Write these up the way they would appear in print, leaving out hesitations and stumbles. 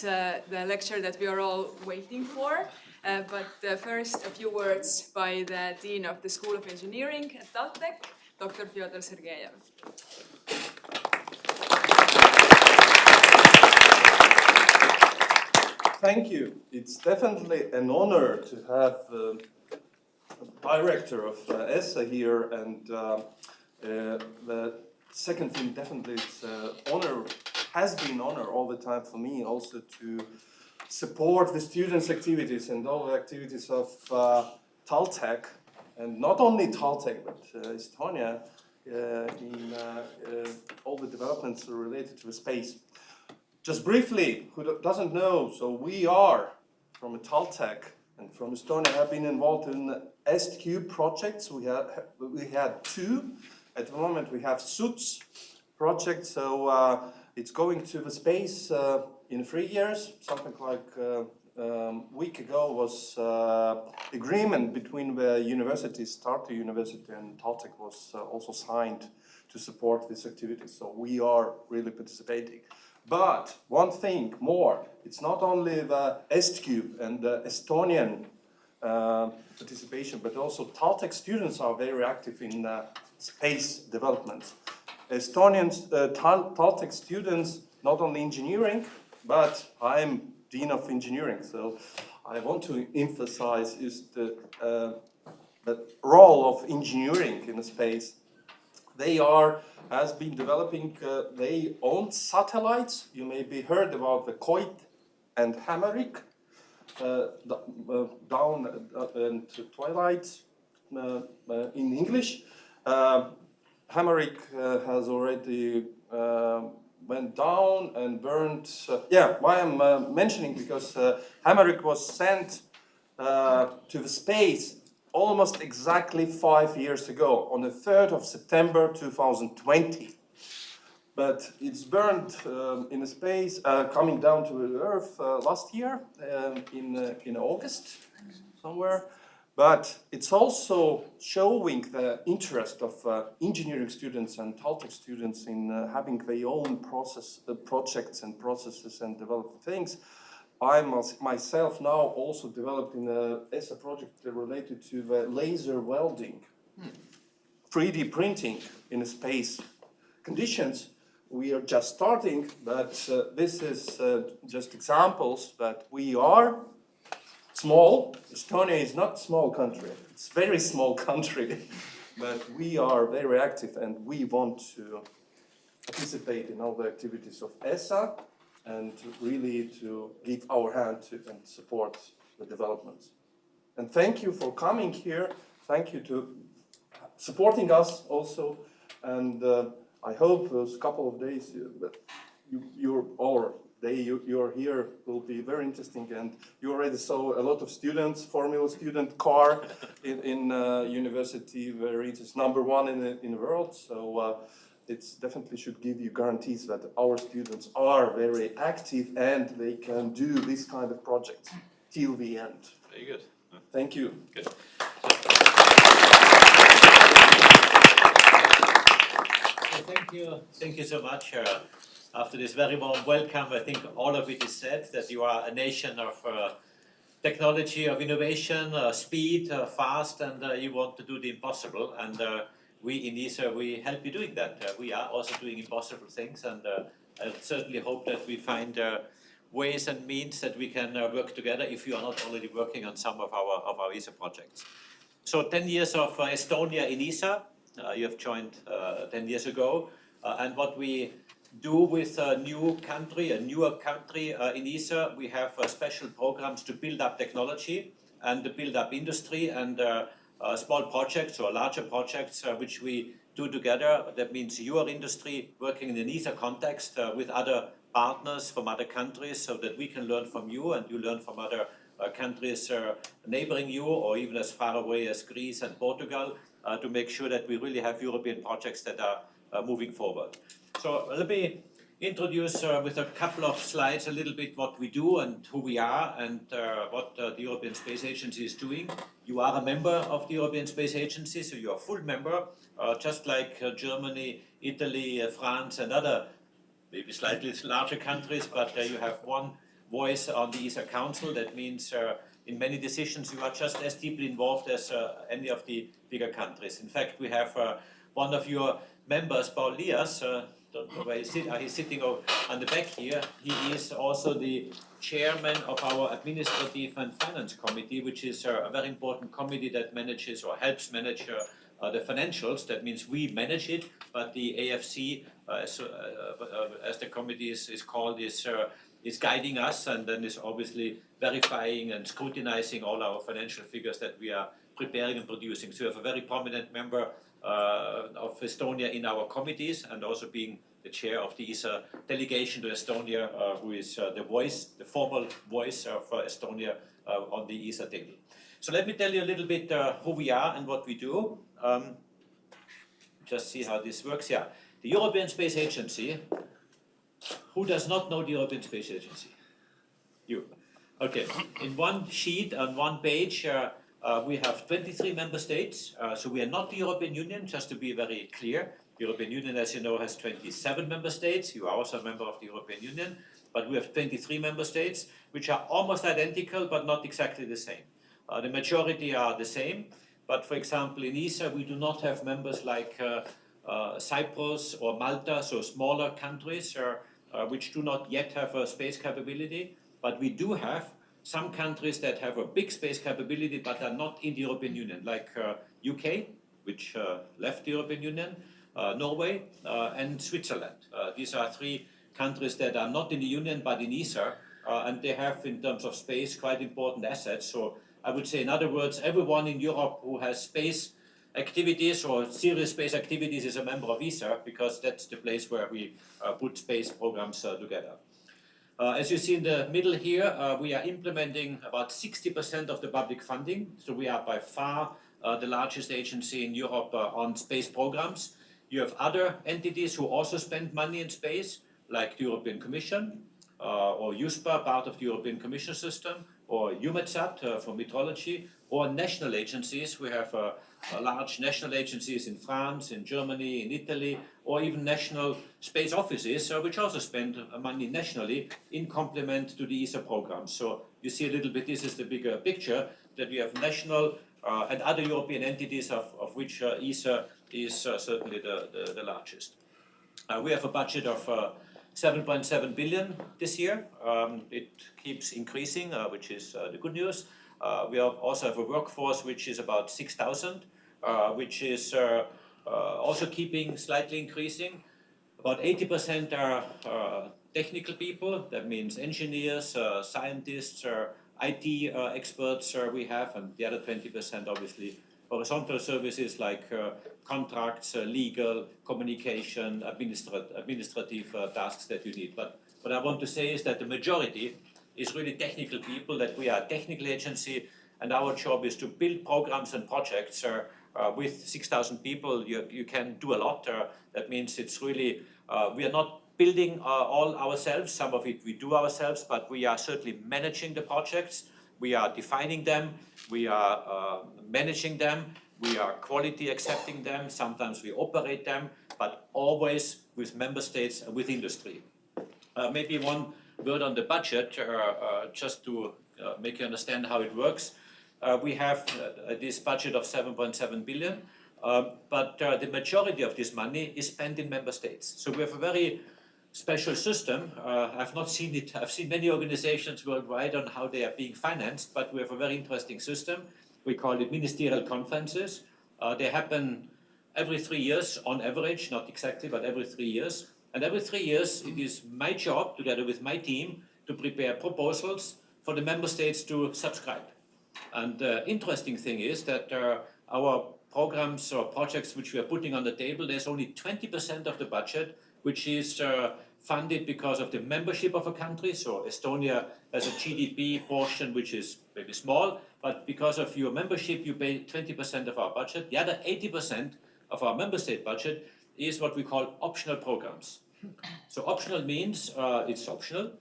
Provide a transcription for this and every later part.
the lecture that we are all waiting for. But first, a few words by the Dean of the School of Engineering at TalTech, Dr. Fyodor Sergeyev. Thank you. It's definitely an honor to have the director of ESA here, and the second thing, definitely it's honor, has been honor all the time for me also to support the students' activities and all the activities of TalTech, and not only TalTech but Estonia in all the developments related to the space. Just briefly, who doesn't know, so we are from TalTech and from Estonia have been involved in EstCube projects. We had two. At the moment we have SUTS project, so it's going to the space in 3 years. Something like a week ago was agreement between the universities, Tartu University and TalTech was also signed to support this activity. So we are really participating. But one thing more, it's not only the EstCube and the Estonian participation, but also TalTech students are very active in space development. Estonian TalTech students, not only engineering, but I'm Dean of Engineering, so I want to emphasize is the role of engineering in the space. They has been developing their own satellites. You may be heard about the Koit and Hämarik, down and twilight in English. Hämarik has already went down and burned. Why I'm mentioning, because Hämarik was sent to the space almost exactly 5 years ago, on the 3rd of September 2020. But it's burned in space, coming down to the Earth last year in August somewhere. But it's also showing the interest of engineering students and TalTech students in having their own projects and processes and develop things. I myself now also developed in an ESA project related to the laser welding, 3D printing in space conditions. We are just starting, but this is just examples that we are small. Estonia is not a small country, it's a very small country, but we are very active and we want to participate in all the activities of ESA and really to give our hand to and support the developments. And thank you for coming here. Thank you to supporting us also. And I hope those couple of days that you're here will be very interesting. And you already saw a lot of students, Formula student car in university, very interesting, #1 in the world. So it definitely should give you guarantees that our students are very active and they can do this kind of projects till the end. Very good. Thank you. Good. Thank you so much. After this very warm welcome, I think all of it is said, that you are a nation of technology, of innovation, speed, fast, and you want to do the impossible. And we in ESA, we help you doing that. We are also doing impossible things, and I certainly hope that we find ways and means that we can work together if you are not already working on some of our ESA projects. So 10 years of Estonia in ESA, you have joined 10 years ago, and what we do with a newer country in ESA, we have special programs to build up technology and to build up industry and small projects or larger projects which we do together. That means your industry working in an ESA context with other partners from other countries, so that we can learn from you and you learn from other countries neighboring you, or even as far away as Greece and Portugal, to make sure that we really have European projects that are moving forward. So let me introduce with a couple of slides a little bit what we do and who we are and what the European Space Agency is doing. You are a member of the European Space Agency, so you are a full member, just like Germany, Italy, France and other maybe slightly larger countries, but you have voice on the ESA Council. That means in many decisions you are just as deeply involved as any of the bigger countries. In fact, we have one of your members, Paul Lias, don't know where he's sitting on the back here. He is also the chairman of our Administrative and Finance Committee, which is a very important committee that manages or helps manage the financials. That means we manage it, but the AFC, as the committee is called, is guiding us and then is obviously verifying and scrutinizing all our financial figures that we are preparing and producing. So we have a very prominent member of Estonia in our committees, and also being the chair of the ESA delegation to Estonia, who is the voice, the formal voice of Estonia on the ESA table. So let me tell you a little bit who we are and what we do. Just see how this works. Yeah, the European Space Agency. Who does not know the European Space Agency? You. Okay. In one sheet on one page, we have 23 member states. So we are not the European Union, just to be very clear. The European Union, as you know, has 27 member states. You are also a member of the European Union. But we have 23 member states, which are almost identical, but not exactly the same. The majority are the same. But for example, in ESA, we do not have members like Cyprus or Malta, so smaller countries which do not yet have a space capability. But we do have some countries that have a big space capability but are not in the European Union, like UK, which left the European Union, Norway, and Switzerland. These are three countries that are not in the Union but in ESA, and they have, in terms of space, quite important assets. So I would say, in other words, everyone in Europe who has space activities or serious space activities is a member of ESA, because that's the place where we put space programs together. As you see in the middle here, we are implementing about 60% of the public funding. So we are by far the largest agency in Europe on space programs. You have other entities who also spend money in space, like the European Commission, or EUSPA, part of the European Commission system, or EUMETSAT for meteorology, or national agencies. We have large national agencies in France, in Germany, in Italy, or even national space offices, which also spend money nationally in complement to the ESA program. So you see a little bit, this is the bigger picture, that we have national and other European entities, of which ESA is certainly the largest. We have a budget of 7.7 billion this year. It keeps increasing, which is the good news. We also have a workforce which is about 6,000, which is also keeping slightly increasing. About 80% are technical people. That means engineers, scientists, IT experts we have, and the other 20% obviously horizontal services like contracts, legal, communication, administrative tasks that you need. But what I want to say is that the majority is really technical people, that we are a technical agency, and our job is to build programs and projects. With 6,000 people, you can do a lot. That means it's really, we are not building all ourselves. Some of it we do ourselves, but we are certainly managing the projects. We are defining them, we are managing them, we are quality accepting them, sometimes we operate them, but always with member states and with industry. Maybe one word on the budget, just to make you understand how it works. We have this budget of 7.7 billion, but the majority of this money is spent in member states. So we have a very special system. I've not seen it. I've seen many organizations worldwide on how they are being financed, but we have a very interesting system. We call it ministerial conferences. They happen every 3 years on average, not exactly, but every 3 years. And every 3 years, it is my job, together with my team, to prepare proposals for the member states to subscribe. And the interesting thing is that our programs or projects which we are putting on the table, there's only 20% of the budget which is funded because of the membership of a country. So Estonia has a GDP portion which is maybe small, but because of your membership, you pay 20% of our budget. The other 80% of our member state budget is what we call optional programs. So optional means it's optional,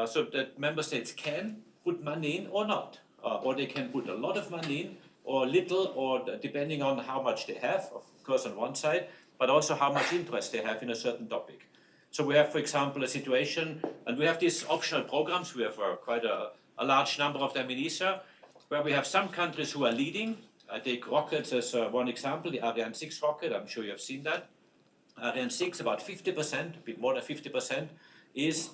so that member states can put money in or not, or they can put a lot of money in or little, or depending on how much they have, of course, on one side, but also how much interest they have in a certain topic. So we have, for example, a situation, and we have these optional programs. We have quite a large number of them in ESA, where we have some countries who are leading. I take rockets as one example, the Ariane 6 rocket. I'm sure you have seen that. Ariane 6, about 50%, a bit more than 50%, is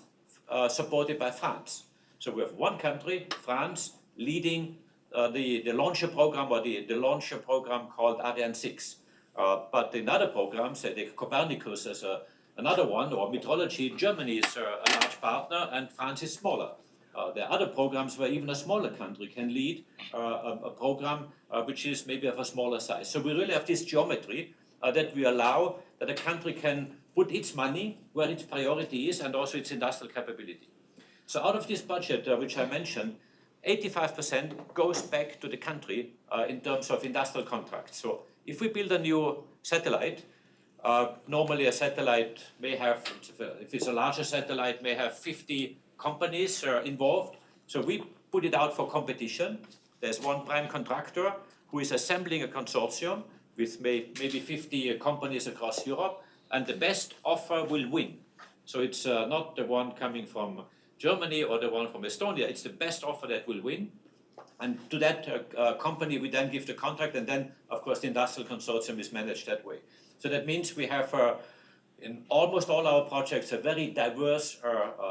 supported by France. So we have one country, France, leading the launcher program, or the launcher program called Ariane 6. But in other programs, say the Copernicus as another one, or meteorology, Germany is a large partner and France is smaller. There are other programs where even a smaller country can lead a program which is maybe of a smaller size. So we really have this geometry that we allow that a country can put its money where its priority is and also its industrial capability. So out of this budget, which I mentioned, 85% goes back to the country in terms of industrial contracts. So if we build a new satellite, normally a satellite may have, if it's a larger satellite, may have 50 companies involved. So we put it out for competition. There's one prime contractor who is assembling a consortium with maybe 50 companies across Europe, and the best offer will win. So it's not the one coming from Germany or the one from Estonia, it's the best offer that will win. And to that company we then give the contract, and then of course the industrial consortium is managed that way. So that means we have in almost all our projects a very diverse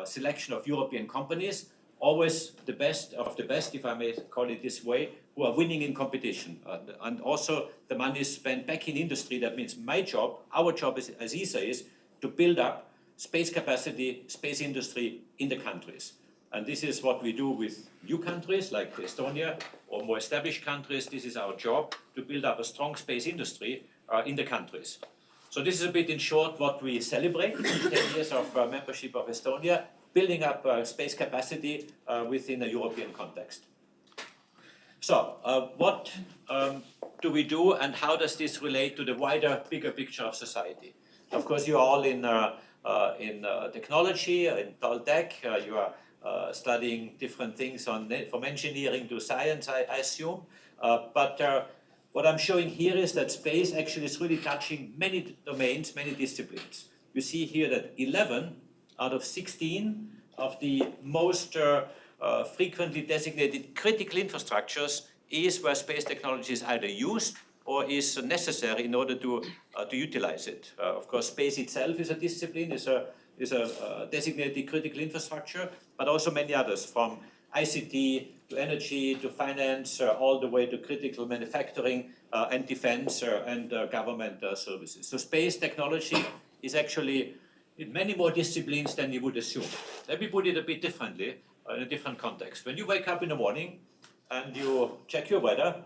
selection of European companies, always the best of the best, if I may call it this way, who are winning in competition. And also the money is spent back in industry. That means my job, our job as ESA is to build up space capacity, space industry in the countries. And this is what we do with new countries like Estonia or more established countries. This is our job, to build up a strong space industry in the countries. So this is a bit in short what we celebrate, 10 years of membership of Estonia, building up space capacity within a European context. So what do we do, and how does this relate to the wider, bigger picture of society? Of course, you're all in technology, in TalTech, you are studying different things from engineering to science, I assume. But what I'm showing here is that space actually is really touching many domains, many disciplines. You see here that 11 out of 16 of the most frequently designated critical infrastructures is where space technology is either used or is necessary in order to utilize it. Of course, space itself is a discipline, is a designated critical infrastructure, but also many others, from ICT to energy to finance, all the way to critical manufacturing and defense and government services. So space technology is actually in many more disciplines than you would assume. Let me put it a bit differently, in a different context. When you wake up in the morning and you check your weather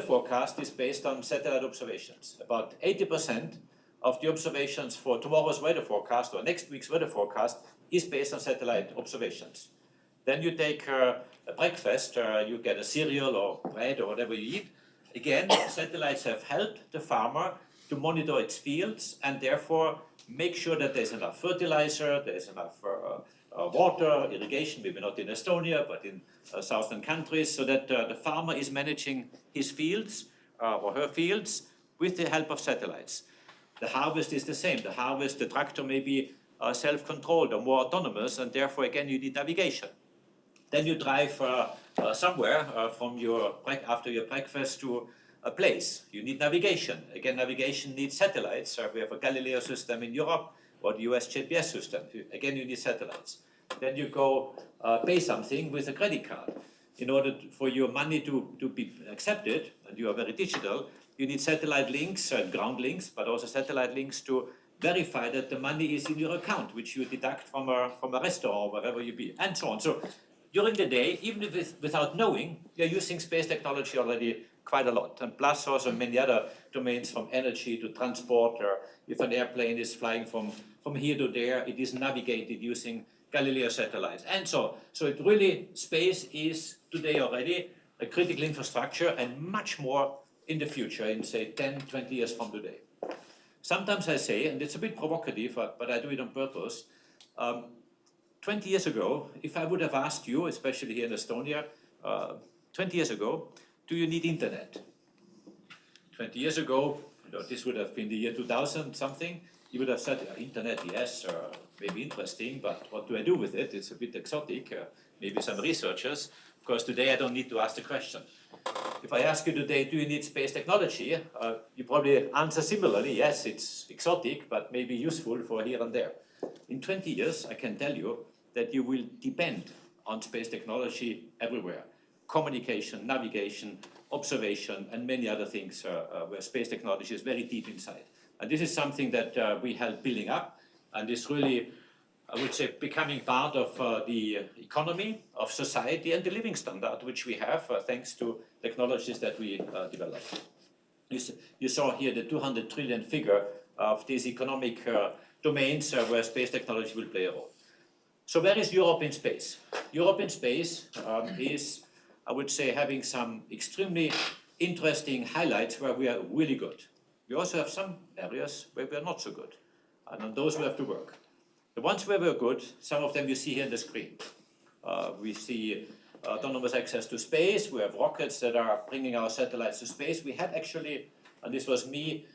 forecast is based on satellite observations. About 80% of the observations for tomorrow's weather forecast or next week's weather forecast is based on satellite observations. Then you take a breakfast, you get a cereal or bread or whatever you eat. Again, satellites have helped the farmer to monitor its fields and therefore make sure that there's enough fertilizer, there's enough water, irrigation, maybe not in Estonia, but in southern countries, so that the farmer is managing his fields or her fields with the help of satellites. The harvest is the same. The harvest, the tractor may be self-controlled or more autonomous, and therefore, again, you need navigation. Then you drive somewhere after your breakfast to a place. You need navigation. Again, navigation needs satellites. We have a Galileo system in Europe or the US GPS system. Again, you need satellites. Then you go pay something with a credit card. In order for your money to be accepted, and you are very digital, you need satellite links and ground links, but also satellite links to verify that the money is in your account, which you deduct from a restaurant or wherever you be, and so on. So during the day, even if without knowing, you're using space technology already quite a lot, and plus also many other domains, from energy to transport, or if an airplane is flying from here to there, it is navigated using Galileo satellites. And so it really, space is today already a critical infrastructure, and much more in the future, in say 10, 20 years from today. Sometimes I say, and it's a bit provocative, but I do it on purpose, 20 years ago, if I would have asked you, especially here in Estonia, 20 years ago, do you need internet? 20 years ago, this would have been the year 2000 something, you would have said, internet, yes, maybe interesting, but what do I do with it? It's a bit exotic, maybe some researchers. Of course, today I don't need to ask the question. If I ask you today, do you need space technology? You probably answer similarly, yes, it's exotic, but maybe useful for here and there. In 20 years, I can tell you that you will depend on space technology everywhere. Communication, navigation, observation, and many other things where space technology is very deep inside. And this is something that we help building up, and is really, I would say, becoming part of the economy, of society, and the living standard which we have thanks to technologies that we develop. You saw here the 200 trillion figure of these economic domains where space technology will play a role. So where is Europe in space? Europe in space is, I would say, having some extremely interesting highlights where we are really good. We also have some areas where we are not so good, and on those we have to work. The ones where we're good, some of them you see here on the screen. We see autonomous access to space. We have rockets that are bringing our satellites to space. We had actually, and this was me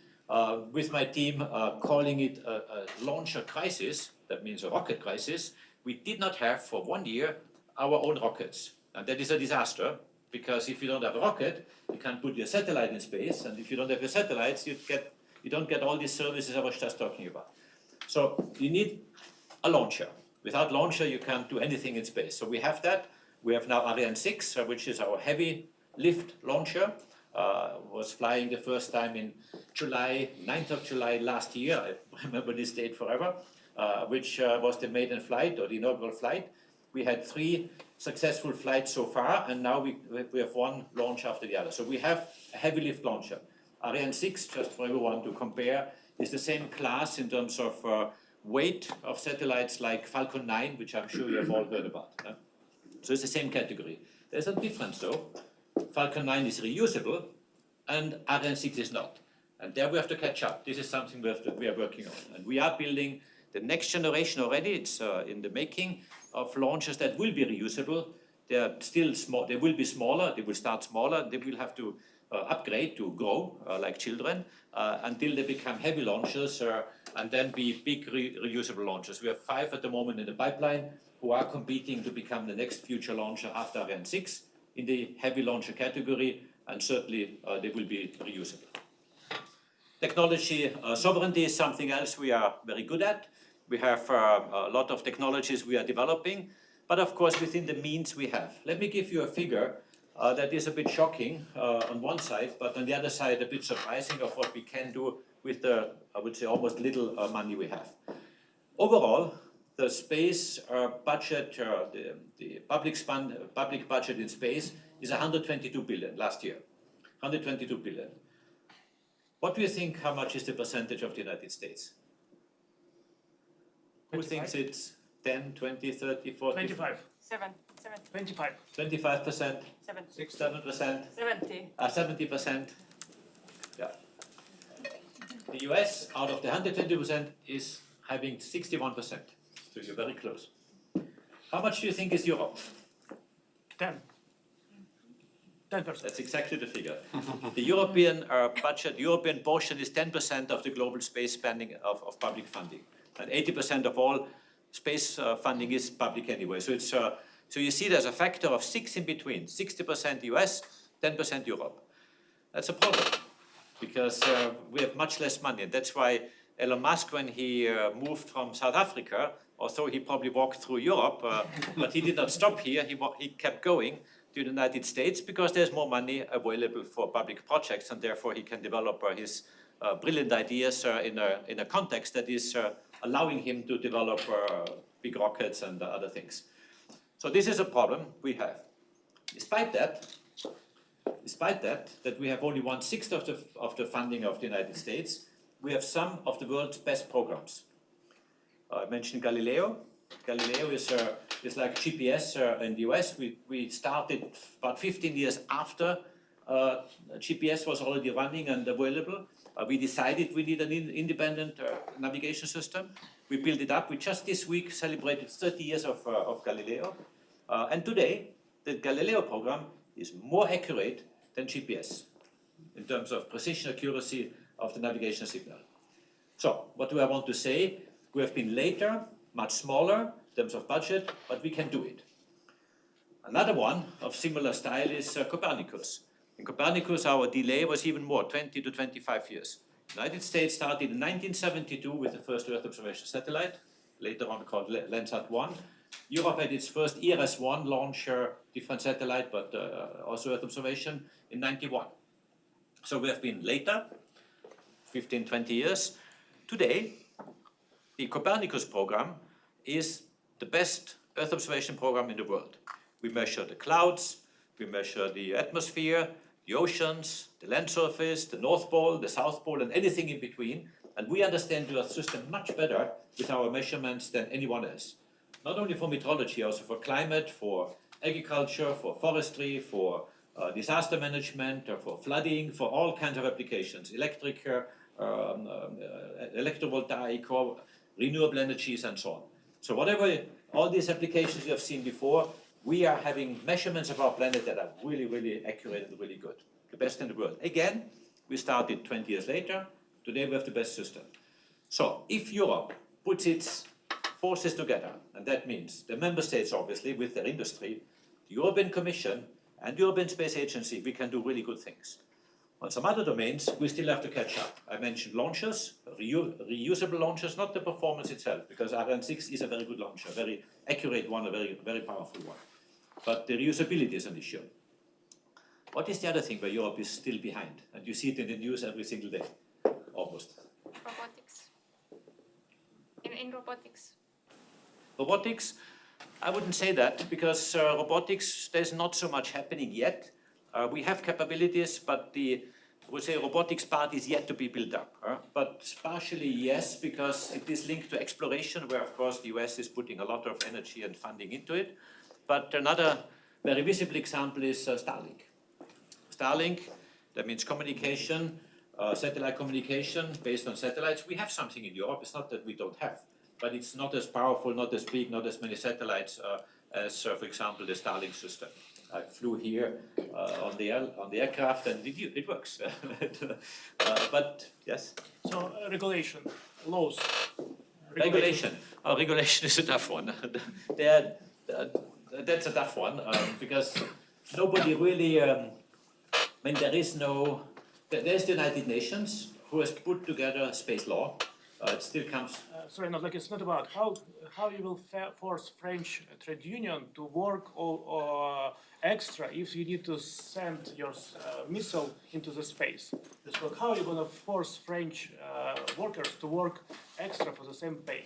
with my team calling it a launcher crisis. That means a rocket crisis. We did not have for 1 year our own rockets. And that is a disaster, because if you don't have a rocket, you can't put your satellite in space. And if you don't have your satellites, you don't get all these services I was just talking about. So you need a launcher. Without launcher, you can't do anything in space. So we have that. We have now Ariane 6, which is our heavy lift launcher. Was flying the first time in July, 9th of July last year. I remember this date forever, which was the maiden flight or the inaugural flight. We had 3 successful flights so far, and now we have 1 launch after the other. So we have a heavy lift launcher. Ariane 6, just for everyone to compare, is the same class in terms of weight of satellites like Falcon 9, which I'm sure you have all heard about. So it's the same category. There's a difference though. Falcon 9 is reusable, and Ariane 6 is not. And there we have to catch up. This is something we are working on. And we are building the next generation already. It's in the making of launchers that will be reusable. They are still small. They will be smaller. They will start smaller. They will have to upgrade to grow like children until they become heavy launchers and then be big reusable launchers. We have 5 at the moment in the pipeline who are competing to become the next future launcher after Ariane 6 in the heavy launcher category, and certainly they will be reusable. Technology sovereignty is something else we are very good at. We have a lot of technologies we are developing, but of course within the means we have. Let me give you a figure that is a bit shocking on one side, but on the other side a bit surprising of what we can do with the, I would say, almost little money we have. Overall, the space budget, the public budget in space is 122 billion last year. 122 billion. What do you think, how much is the percentage of the United States? 25? Who thinks it's 10, 20, 30, 40? 25. 7. 25. 25%? 7. 7%? 70. 70%? Yeah. The US, out of the 120%, is having 61%. So you're very close. How much do you think is Europe? 10%. That's exactly the figure. The European budget, European portion is 10% of the global space spending of public funding. And 80% of all space funding is public anyway. So it's so you see there's a factor of 6 in between, 60% US, 10% Europe. That's a problem because we have much less money. And that's why Elon Musk, when he moved from South Africa, although he probably walked through Europe, but he did not stop here, he kept going to the United States because there's more money available for public projects, and therefore he can develop his brilliant ideas in a context that is allowing him to develop big rockets and other things. So this is a problem we have. Despite that we have only 1/6 of the funding of the United States, we have some of the world's best programs. I mentioned Galileo. Galileo is like GPS in the US. We started about 15 years after GPS was already running and available. We decided we need an independent navigation system. We built it up. We just this week celebrated 30 years of Galileo. And today, the Galileo program is more accurate than GPS in terms of precision, accuracy, of the navigation signal. So, what do I want to say? We have been later, much smaller in terms of budget, but we can do it. Another one of similar style is Copernicus. In Copernicus, our delay was even more, 20 to 25 years. The United States started in 1972 with the first Earth observation satellite, later on called Landsat-1. Europe had its first ERS-1 launch, different satellite, but also Earth observation in 91. So we have been later, 15, 20 years. Today, the Copernicus program is the best Earth observation program in the world. We measure the clouds, we measure the atmosphere, the oceans, the land surface, the North Pole, the South Pole, and anything in between. And we understand the Earth system much better with our measurements than anyone else. Not only for meteorology, also for climate, for agriculture, for forestry, for disaster management, for flooding, for all kinds of applications, electric, electrovoltaic, renewable energies, and so on. So whatever, all these applications you have seen before, we are having measurements of our planet that are really, really accurate and really good. The best in the world. Again, we started 20 years later. Today we have the best system. So if Europe puts its forces together, and that means the member states, obviously, with their industry, the European Commission and the European Space Agency, we can do really good things. On some other domains, we still have to catch up. I mentioned launchers, reusable launchers, not the performance itself, because Ariane 6 is a very good launcher, a very accurate one, a very, very powerful one. But the reusability is an issue. What is the other thing where Europe is still behind? And you see it in the news every single day, almost. Robotics. In robotics. Robotics, I wouldn't say that, because robotics, there's not so much happening yet. We have capabilities, but I would say robotics part is yet to be built up. But partially yes, because it is linked to exploration, where of course the US is putting a lot of energy and funding into it. But another very visible example is Starlink. Starlink, that means communication, satellite communication based on satellites. We have something in Europe, it's not that we don't have, but it's not as powerful, not as big, not as many satellites as, for example, the Starlink system. I flew here on the aircraft and it works. But yes? So regulation, laws. Regulation. Regulation is a tough one. That's a tough one because nobody really, there's the United Nations who has put together space law. It still comes. Sorry, it's not about how you will force French trade union to work or extra if you need to send your missile into the space. So how are you going to force French workers to work extra for the same pay?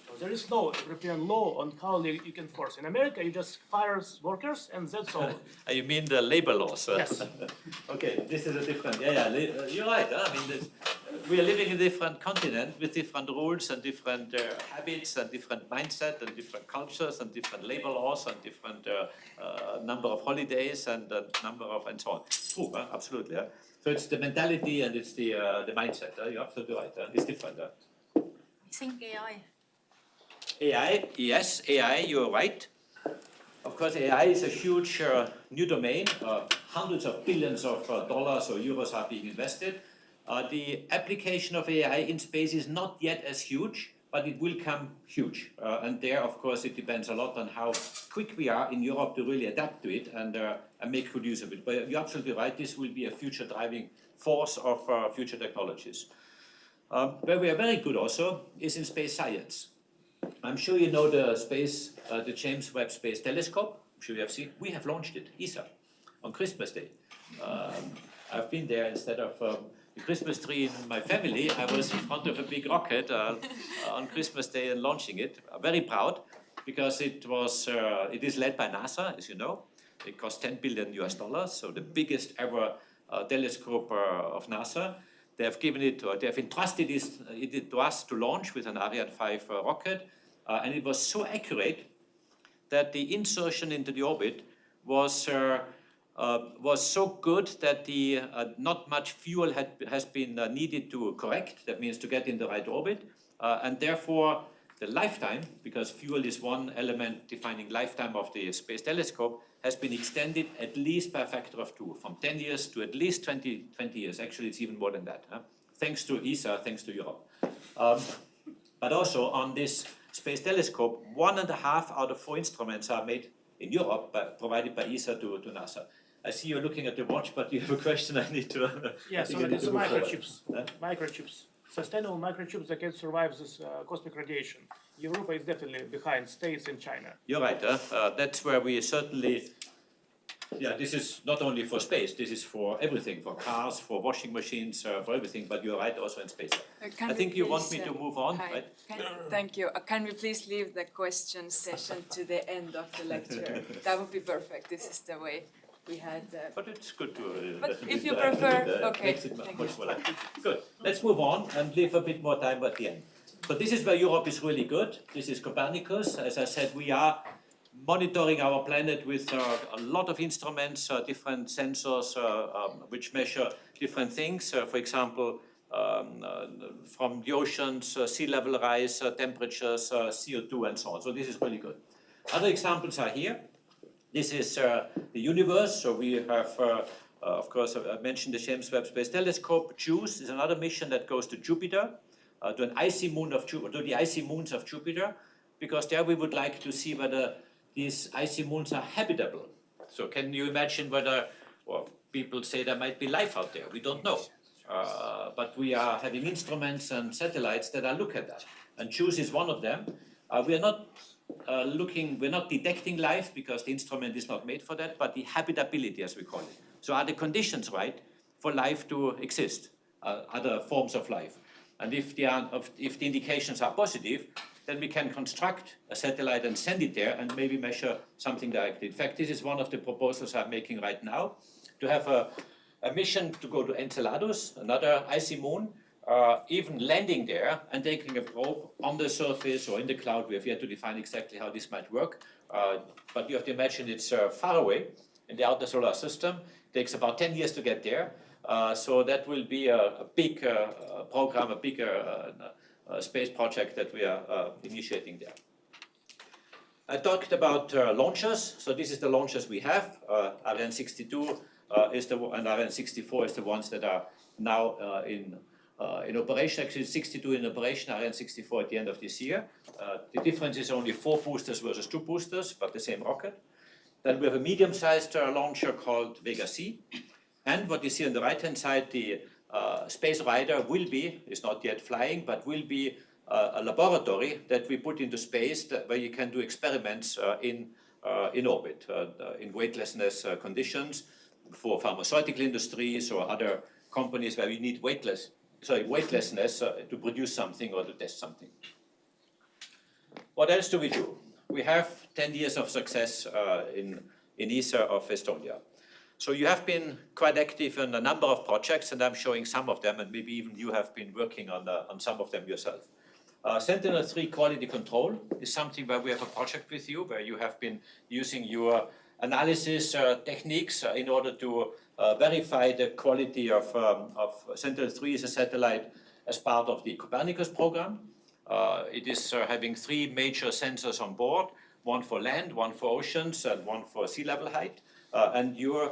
So there is no European law on how you can force. In America, you just fire workers and that's all. You mean the labor laws? Yes. Okay, this is a different. You're right. We are living in a different continent with different rules and different habits and different mindset and different cultures and different labor laws and different number of holidays and number of and so on. True, absolutely. So it's the mentality and it's the mindset. You're absolutely right. It's different. I think AI. AI, yes, AI. You're right. Of course, AI is a huge new domain. Hundreds of billions of dollars or euros are being invested. The application of AI in space is not yet as huge, but it will come huge. And there, of course, it depends a lot on how quick we are in Europe to really adapt to it and make good use of it. But you're absolutely right, this will be a future driving force of future technologies. Where we are very good also is in space science. I'm sure you know the James Webb Space Telescope. I'm sure you have seen. We have launched it, ESA, on Christmas Day. I've been there instead of the Christmas tree in my family. I was in front of a big rocket on Christmas Day and launching it. I'm very proud because it is led by NASA, as you know. It cost $10 billion, so the biggest ever telescope of NASA. They have given it, or they have entrusted it to us to launch with an Ariane 5 rocket, and it was so accurate that the insertion into the orbit was so good that not much fuel has been needed to correct. That means to get in the right orbit, and therefore the lifetime, because fuel is one element defining lifetime of the space telescope, has been extended at least by a factor of 2, from 10 years to at least 20 years. Actually, it's even more than that. thanks to ESA, thanks to Europe. But also on this space telescope, 1.5 out of 4 instruments are made in Europe, provided by ESA to NASA. I see you're looking at the watch, but you have a question I need to... Yeah, so it's microchips. Microchips. Sustainable microchips that can survive this cosmic radiation. Europa is definitely behind States and China. You're right. That's where we certainly... Yeah, this is not only for space, this is for everything, for cars, for washing machines, for everything, but you're right, also in space. I think you want me to move on, right? Thank you. Can we please leave the question session to the end of the lecture? That would be perfect. This is the way we had... But it's good to... but if you prefer, okay. Makes it much more like. Good. Let's move on and leave a bit more time at the end. So this is where Europe is really good. This is Copernicus. As I said, we are monitoring our planet with a lot of instruments, different sensors which measure different things. For example, from the oceans, sea level rise, temperatures, CO2 and so on. So this is really good. Other examples are here. This is the universe. So we have, of course, I mentioned the James Webb Space Telescope. JUICE is another mission that goes to Jupiter, to an icy moon of to the icy moons of Jupiter, because there we would like to see whether these icy moons are habitable. So can you imagine whether, well, people say there might be life out there? We don't know. But we are having instruments and satellites that are looking at that. And JUICE is one of them. We are not we're not detecting life because the instrument is not made for that, but the habitability, as we call it. So are the conditions right for life to exist, other forms of life? And if the indications are positive, then we can construct a satellite and send it there and maybe measure something directly. In fact, this is one of the proposals I'm making right now, to have a mission to go to Enceladus, another icy moon, even landing there and taking a probe on the surface or in the cloud. We have yet to define exactly how this might work, but you have to imagine it's far away in the outer solar system. It takes about 10 years to get there, so that will be a big program, a bigger space project that we are initiating there. I talked about launchers. So this is the launchers we have. Ariane 62 and Ariane 64 is the ones that are now in operation. Actually, 62 in operation, Ariane 64 at the end of this year. The difference is only 4 boosters versus 2 boosters, but the same rocket. Then we have a medium-sized launcher called Vega C. And what you see on the right-hand side, the Space Rider is not yet flying, but will be a laboratory that we put into space where you can do experiments in orbit, in weightlessness conditions for pharmaceutical industries or other companies where we need weightlessness to produce something or to test something. What else do we do? We have 10 years of success in ESA of Estonia. So you have been quite active in a number of projects, and I'm showing some of them, and maybe even you have been working on some of them yourself. Sentinel-3 quality control is something where we have a project with you, where you have been using your analysis techniques in order to verify the quality of Sentinel-3 as a satellite as part of the Copernicus program. It is having 3 major sensors on board, one for land, one for oceans, and one for sea level height. And your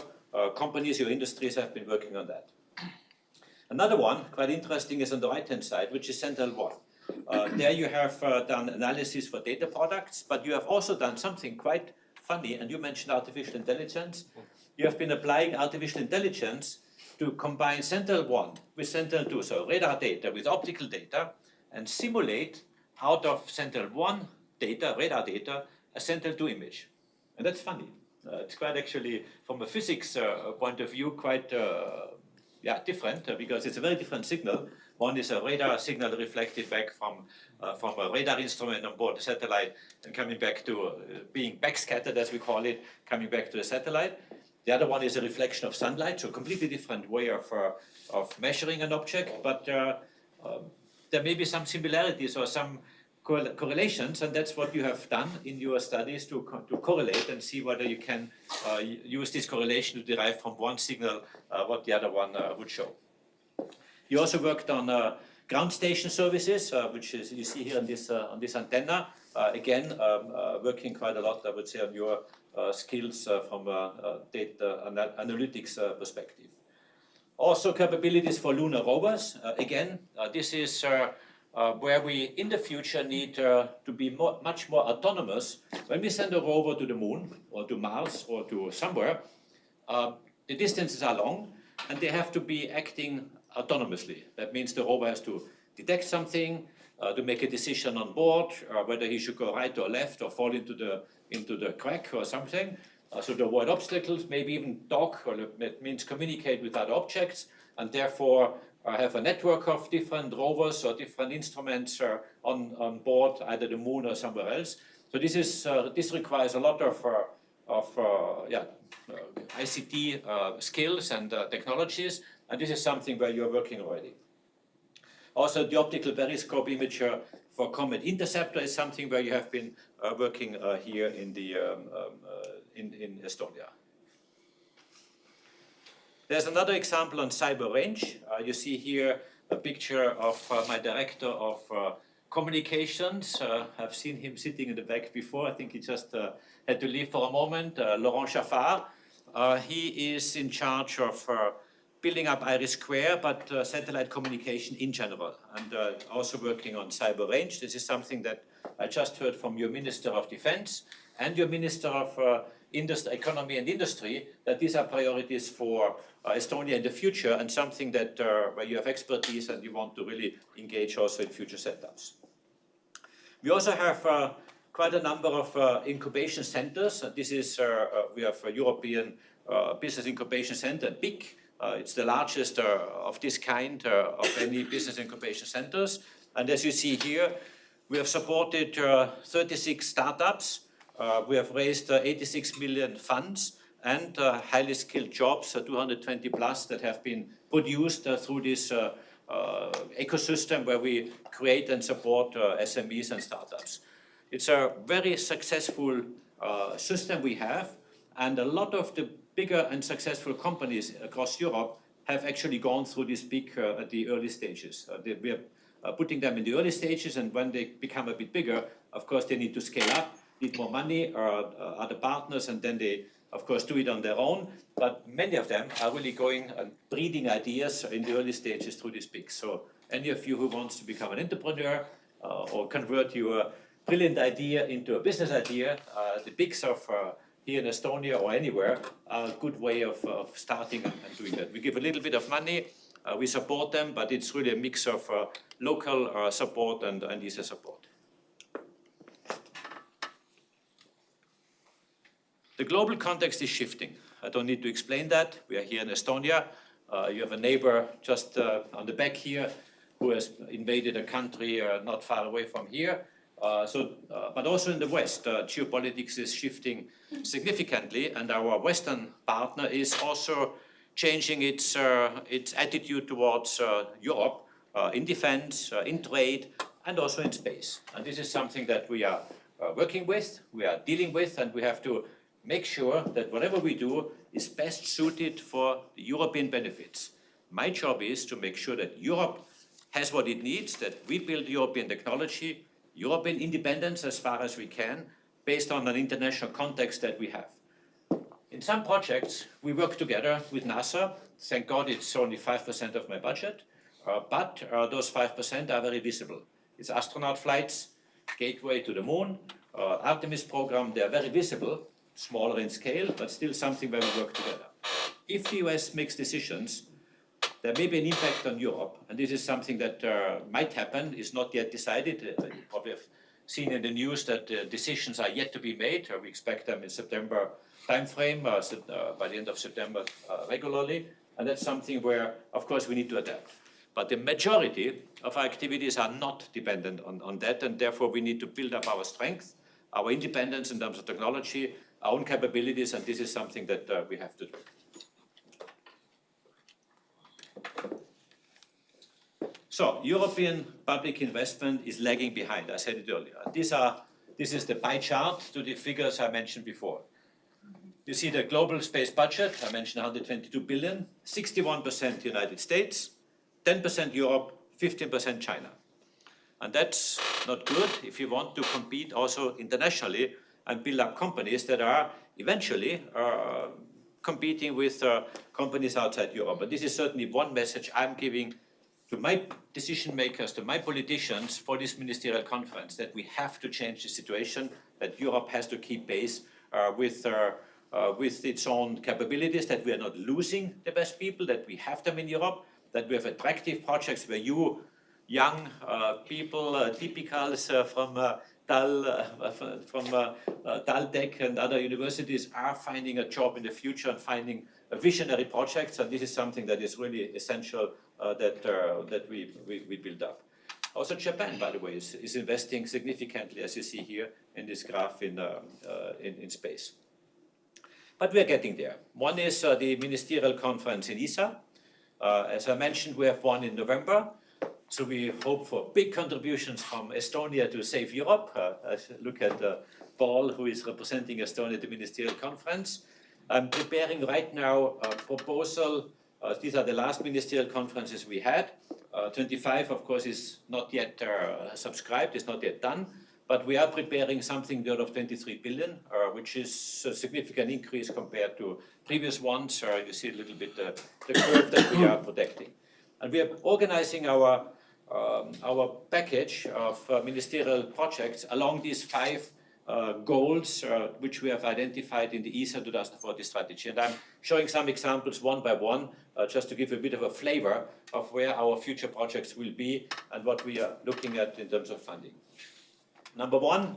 companies, your industries have been working on that. Another one, quite interesting, is on the right-hand side, which is Sentinel-1. There you have done analysis for data products, but you have also done something quite funny, and you mentioned artificial intelligence. You have been applying artificial intelligence to combine Sentinel-1 with Sentinel-2, so radar data with optical data, and simulate out of Sentinel-1 data, radar data, a Sentinel-2 image. And that's funny. It's quite actually, from a physics point of view, quite different, because it's a very different signal. One is a radar signal reflected back from a radar instrument on board the satellite and coming back to being backscattered, as we call it, coming back to the satellite. The other one is a reflection of sunlight, so a completely different way of measuring an object, but there may be some similarities or some correlations, and that's what you have done in your studies to correlate and see whether you can use this correlation to derive from one signal what the other one would show. You also worked on ground station services, which is you see here on this antenna. Again, working quite a lot, I would say, on your skills from a data analytics perspective. Also capabilities for lunar rovers. Again, this is where we in the future need to be much more autonomous. When we send a rover to the moon or to Mars or to somewhere, the distances are long and they have to be acting autonomously. That means the rover has to detect something, to make a decision on board, whether he should go right or left or fall into the crack or something. So to avoid obstacles, maybe even dock, or that means communicate with other objects, and therefore have a network of different rovers or different instruments on board, either the moon or somewhere else. So this requires a lot of ICT skills and technologies, and this is something where you are working already. Also, the optical periscope imager for Comet Interceptor is something where you have been working here in Estonia. There's another example on cyber range. You see here a picture of my director of communications. I've seen him sitting in the back before. I think he just had to leave for a moment. Laurent Chaffard. He is in charge of building up Iris Square, but satellite communication in general, and also working on cyber range. This is something that I just heard from your Minister of Defense and your Minister of Economy and Industry, that these are priorities for Estonia in the future, and something that where you have expertise and you want to really engage also in future setups. We also have quite a number of incubation centers. This is, we have a European Business Incubation Center, BIC. It's the largest of this kind of any business incubation centers. And as you see here, we have supported 36 startups. We have raised 86 million funds and highly skilled jobs, 220 plus, that have been produced through this ecosystem where we create and support SMEs and startups. It's a very successful system we have, and a lot of the bigger and successful companies across Europe have actually gone through this peak at the early stages. We are putting them in the early stages, and when they become a bit bigger, of course, they need to scale up, need more money or other partners, and then they, of course, do it on their own. But many of them are really going and breeding ideas in the early stages through this peak. So any of you who wants to become an entrepreneur or convert your brilliant idea into a business idea, the peaks of here in Estonia or anywhere are a good way of starting and doing that. We give a little bit of money, we support them, but it's really a mix of local support and ESA support. The global context is shifting. I don't need to explain that. We are here in Estonia. You have a neighbor just on the back here who has invaded a country not far away from here. But also in the West, geopolitics is shifting significantly, and our Western partner is also changing its attitude towards Europe in defense, in trade, and also in space. And this is something that we are working with, we are dealing with, and we have to make sure that whatever we do is best suited for the European benefits. My job is to make sure that Europe has what it needs, that we build European technology, European independence as far as we can, based on an international context that we have. In some projects, we work together with NASA. Thank God it's only 5% of my budget, but those 5% are very visible. It's astronaut flights, gateway to the moon, Artemis program, they are very visible, smaller in scale, but still something where we work together. If the US makes decisions, there may be an impact on Europe, and this is something that might happen, is not yet decided. You probably have seen in the news that decisions are yet to be made. We expect them in September timeframe, by the end of September regularly, and that's something where, of course, we need to adapt. But the majority of our activities are not dependent on that, and therefore we need to build up our strength, our independence in terms of technology, our own capabilities, and this is something that we have to do. So, European public investment is lagging behind, I said it earlier. This is the pie chart to the figures I mentioned before. You see the global space budget, I mentioned 122 billion, 61% United States, 10% Europe, 15% China. And that's not good if you want to compete also internationally and build up companies that are eventually competing with companies outside Europe. But this is certainly one message I'm giving to my decision makers, to my politicians for this ministerial conference, that we have to change the situation, that Europe has to keep pace with its own capabilities, that we are not losing the best people, that we have them in Europe, that we have attractive projects where you young people, typicals from TalTech and other universities are finding a job in the future and finding visionary projects, and this is something that is really essential that we build up. Also Japan, by the way, is investing significantly, as you see here in this graph, in space. But we are getting there. One is the ministerial conference in ESA. As I mentioned, we have one in November. So we hope for big contributions from Estonia to save Europe. Look at Paul, who is representing Estonia at the ministerial conference. I'm preparing right now a proposal. These are the last ministerial conferences we had. 25, of course, is not yet subscribed, it's not yet done. But we are preparing something in the order of 23 billion, which is a significant increase compared to previous ones. You see a little bit the curve that we are protecting. And we are organizing our package of ministerial projects along these 5 goals which we have identified in the ESA 2040 strategy. And I'm showing some examples one by one, just to give a bit of a flavor of where our future projects will be and what we are looking at in terms of funding. Number 1,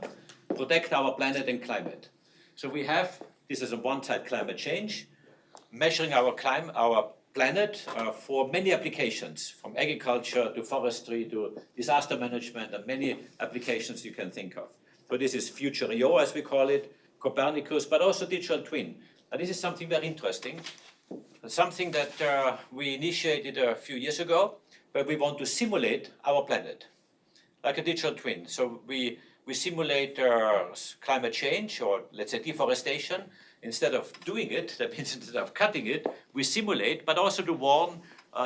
protect our planet and climate. So we have, this is on one side climate change, measuring our planet for many applications, from agriculture to forestry to disaster management and many applications you can think of. So this is Future Rio, as we call it, Copernicus, but also digital twin. And this is something very interesting, something that we initiated a few years ago, where we want to simulate our planet, like a digital twin. So we simulate climate change, or let's say deforestation. Instead of doing it, that means instead of cutting it, we simulate, but also to warn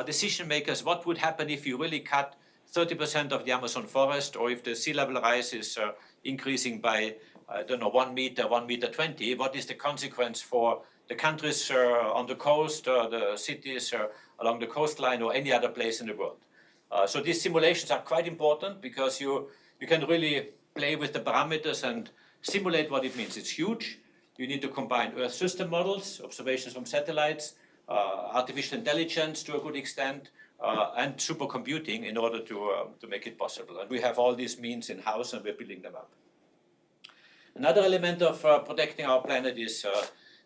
decision makers what would happen if you really cut 30% of the Amazon forest, or if the sea level rise is increasing by, I don't know, 1 meter, 1.20 meters, what is the consequence for the countries on the coast, the cities along the coastline, or any other place in the world. So these simulations are quite important because you can really play with the parameters and simulate what it means. It's huge. You need to combine Earth system models, observations from satellites, artificial intelligence to a good extent, and supercomputing in order to make it possible. And we have all these means in-house and we're building them up. Another element of protecting our planet is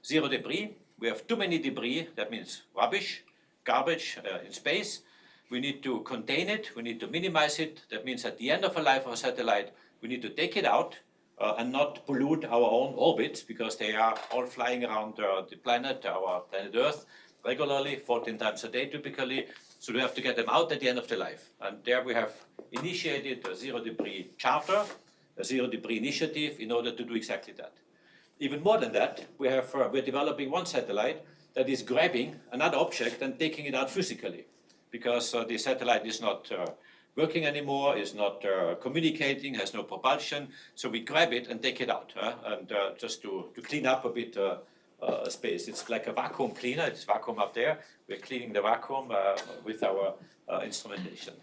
zero debris. We have too many debris, that means rubbish, garbage in space. We need to contain it, we need to minimize it. That means at the end of a life of a satellite, we need to take it out and not pollute our own orbits, because they are all flying around the planet, our planet Earth, regularly, 14 times a day typically. So we have to get them out at the end of the life. And there we have initiated a zero debris charter, a zero debris initiative in order to do exactly that. Even more than that, we're developing one satellite that is grabbing another object and taking it out physically, because the satellite is not working anymore, is not communicating, has no propulsion. So we grab it and take it out, and just to clean up a bit space. It's like a vacuum cleaner. It's vacuum up there. We're cleaning the vacuum with our instrumentation.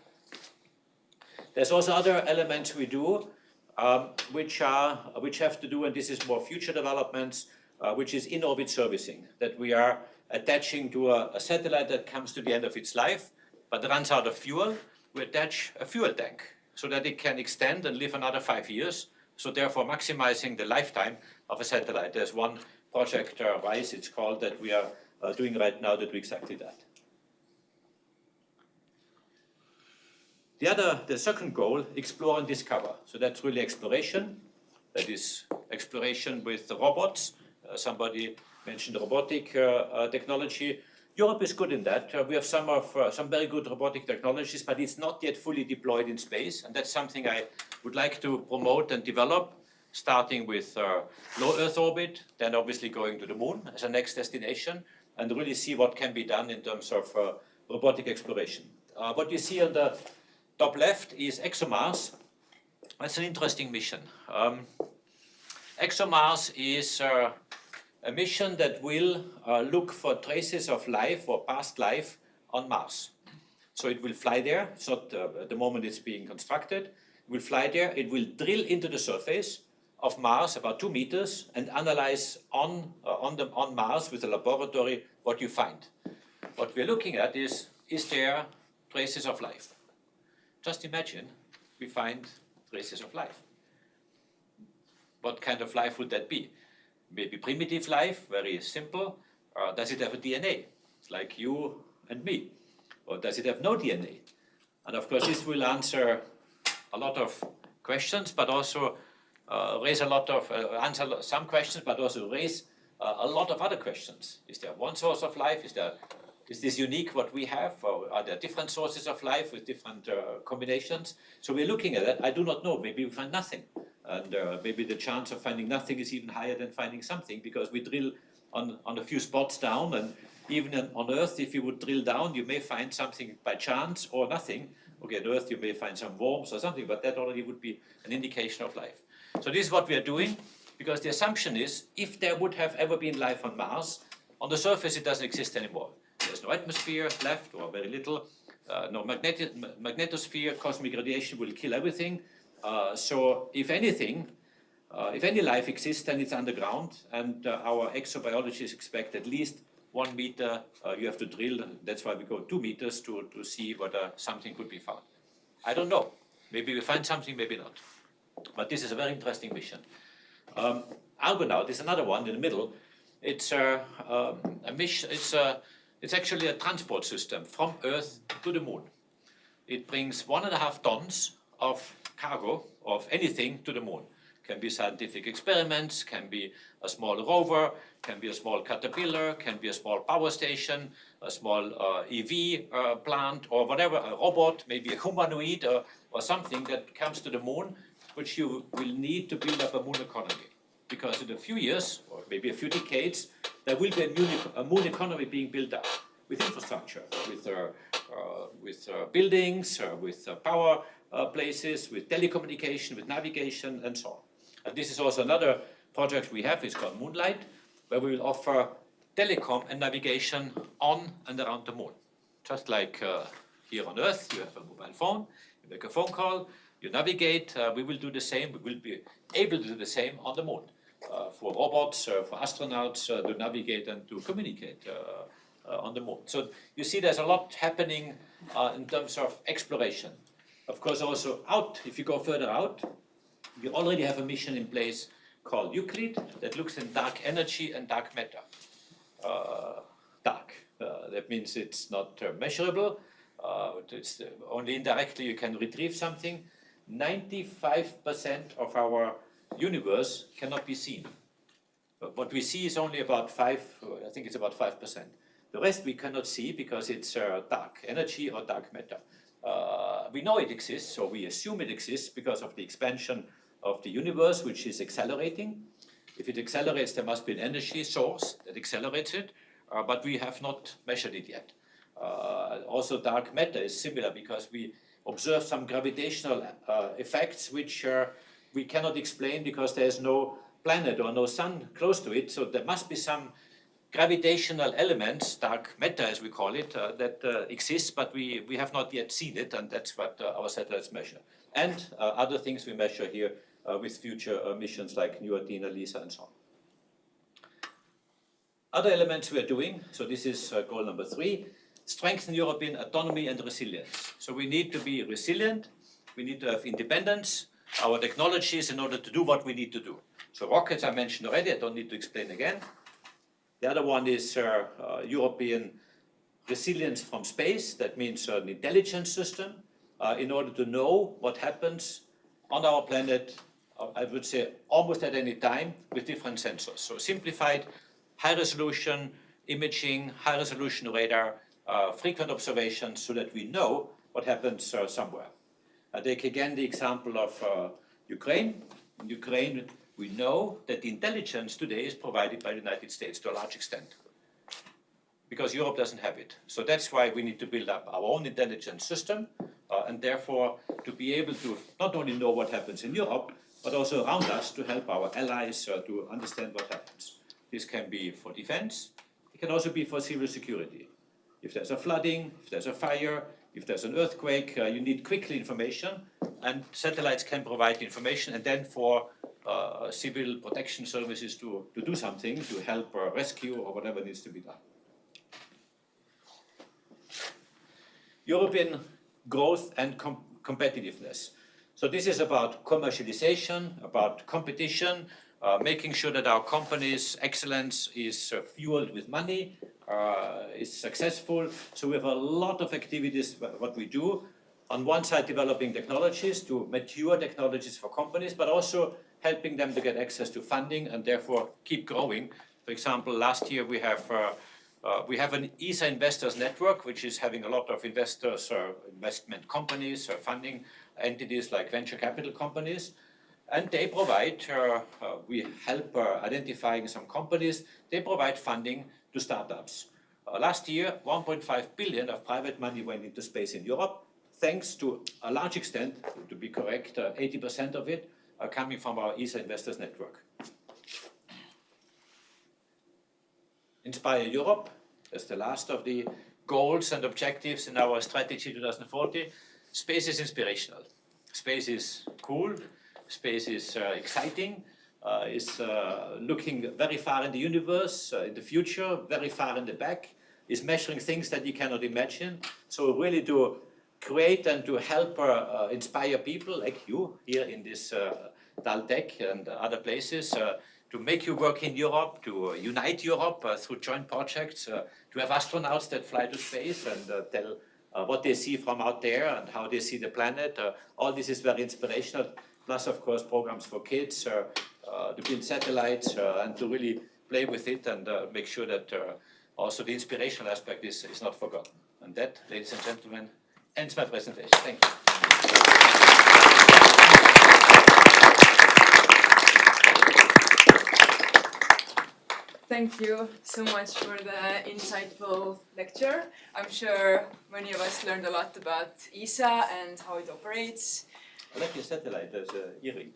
There's also other elements we do which have to do, and this is more future developments, which is in-orbit servicing, that we are attaching to a satellite that comes to the end of its life, but runs out of fuel. We attach a fuel tank so that it can extend and live another 5 years, so therefore maximizing the lifetime of a satellite. There's one project, RISE it's called, that we are doing right now to do exactly that. The second goal, explore and discover. So that's really exploration. That is exploration with the robots. Somebody mentioned robotic technology. Europe is good in that. We have some very good robotic technologies, but it's not yet fully deployed in space. And that's something I would like to promote and develop, starting with low Earth orbit, then obviously going to the moon as a next destination, and really see what can be done in terms of robotic exploration. What you see on the top left is ExoMars. That's an interesting mission. ExoMars is a mission that will look for traces of life or past life on Mars. So it will fly there. It's not at the moment it's being constructed. It will fly there. It will drill into the surface of Mars about 2 meters and analyze on Mars with a laboratory what you find. What we're looking at is there traces of life? Just imagine we find traces of life. What kind of life would that be? Maybe primitive life, very simple. Does it have a DNA? It's like you and me. Or does it have no DNA? And of course, this will answer a lot of questions, but also raise a lot of, answer some questions, but also raise a lot of other questions. Is there one source of life? Is this unique what we have? Or are there different sources of life with different combinations? So we're looking at that. I do not know. Maybe we find nothing. And maybe the chance of finding nothing is even higher than finding something, because we drill on a few spots down, and even on Earth, if you would drill down, you may find something by chance or nothing. Okay, on Earth you may find some worms or something, but that already would be an indication of life. So this is what we are doing, because the assumption is, if there would have ever been life on Mars, on the surface it doesn't exist anymore. There's no atmosphere left, or very little, no magnetosphere, cosmic radiation will kill everything. So if anything, if any life exists, then it's underground, and our exobiologists expect at least 1 meter you have to drill, and that's why we go 2 meters to see whether something could be found. I don't know. Maybe we find something, maybe not. But this is a very interesting mission. Argonaut is another one in the middle. It's a mission. It's actually a transport system from Earth to the moon. It brings 1.5 tons of cargo of anything to the moon. Can be scientific experiments, can be a small rover, can be a small caterpillar, can be a small power station, a small EV plant, or whatever, a robot, maybe a humanoid or something that comes to the moon, which you will need to build up a moon economy. Because in a few years, or maybe a few decades, there will be a moon economy being built up with infrastructure, with buildings, with power places, with telecommunication, with navigation, and so on. And this is also another project we have. It's called Moonlight, where we will offer telecom and navigation on and around the moon. Just like here on Earth, you have a mobile phone, you make a phone call, you navigate. We will do the same. We will be able to do the same on the moon for robots, for astronauts to navigate and to communicate on the moon. So you see there's a lot happening in terms of exploration. Of course, also out, if you go further out, we already have a mission in place called Euclid that looks in dark energy and dark matter. Dark, that means it's not measurable, it's only indirectly you can retrieve something. 95% of our universe cannot be seen. But what we see is only about 5%. The rest we cannot see because it's dark energy or dark matter. We know it exists, so we assume it exists because of the expansion of the universe, which is accelerating. If it accelerates, there must be an energy source that accelerates it, but we have not measured it yet. Also, dark matter is similar because we observe some gravitational effects which we cannot explain because there is no planet or no sun close to it, so there must be some gravitational elements, dark matter as we call it, that exists, but we have not yet seen it, and that's what our satellites measure. And other things we measure here with future missions like New Athena, LISA, and so on. Other elements we are doing, so this is goal number 3, strengthen European autonomy and resilience. So we need to be resilient, we need to have independence, our technologies in order to do what we need to do. So rockets I mentioned already, I don't need to explain again. The other one is European resilience from space. That means an intelligence system in order to know what happens on our planet, I would say almost at any time with different sensors. So simplified, high resolution imaging, high resolution radar, frequent observations so that we know what happens somewhere. I take again the example of Ukraine. In Ukraine, we know that the intelligence today is provided by the United States to a large extent, because Europe doesn't have it. So that's why we need to build up our own intelligence system, and therefore to be able to not only know what happens in Europe, but also around us to help our allies to understand what happens. This can be for defense. It can also be for civil security. If there's a flooding, if there's a fire, if there's an earthquake, you need quickly information, and satellites can provide information, and then for civil protection services to do something, to help rescue or whatever needs to be done. European growth and competitiveness. So this is about commercialization, about competition, making sure that our company's excellence is fueled with money, is successful. So we have a lot of activities what we do. On one side, developing technologies to mature technologies for companies, but also helping them to get access to funding and therefore keep growing. For example, last year we have an ESA investors network, which is having a lot of investors, investment companies, funding entities like venture capital companies. And they provide, we help identifying some companies, they provide funding to startups. Last year, 1.5 billion of private money went into space in Europe, thanks to a large extent, to be correct, 80% of it coming from our ESA investors network. Inspire Europe, that's the last of the goals and objectives in our strategy 2040. Space is inspirational. Space is cool. Space is exciting. Is looking very far in the universe, in the future, very far in the back. Is measuring things that you cannot imagine. So really to create and to help inspire people like you here in this TalTech and other places, to make you work in Europe, to unite Europe through joint projects, to have astronauts that fly to space and tell what they see from out there and how they see the planet. All this is very inspirational. Plus, of course, programs for kids to build satellites and to really play with it and make sure that also the inspirational aspect is not forgotten. And that, ladies and gentlemen, ends my presentation. Thank you. Thank you so much for the insightful lecture. I'm sure many of us learned a lot about ESA and how it operates. I like your satellite, there's an earring.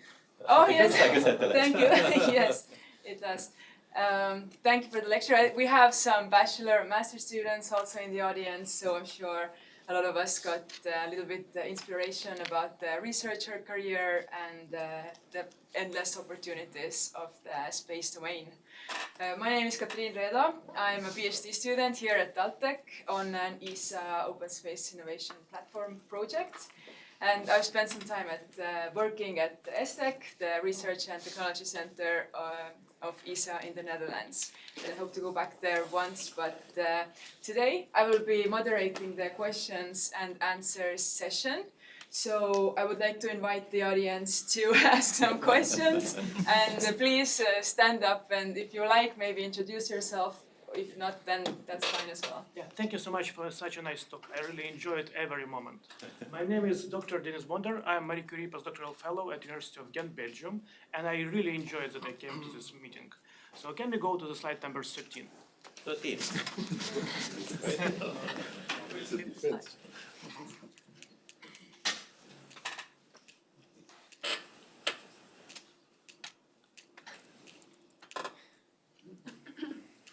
Oh, it yes. looks like a satellite. Thank you. Yes, it does. Thank you for the lecture. We have some bachelor and master students also in the audience, so I'm sure a lot of us got a little bit inspiration about the researcher career and the endless opportunities of the space domain. My name is Katriin Reeda. I'm a PhD student here at TalTech on an ESA Open Space Innovation Platform project. And I've spent some time working at the ESTEC, the Research and Technology Center of ESA in the Netherlands. And I hope to go back there once, but today I will be moderating the questions and answers session. So I would like to invite the audience to ask some questions. And please stand up, and if you like, maybe introduce yourself. If not, then that's fine as well. Yeah, thank you so much for such a nice talk. I really enjoyed every moment. My name is Dr. Dennis Bonder. I'm Marie Curie postdoctoral fellow at the University of Ghent, Belgium, and I really enjoyed that I came to this meeting. So can we go to the slide number 13? 13.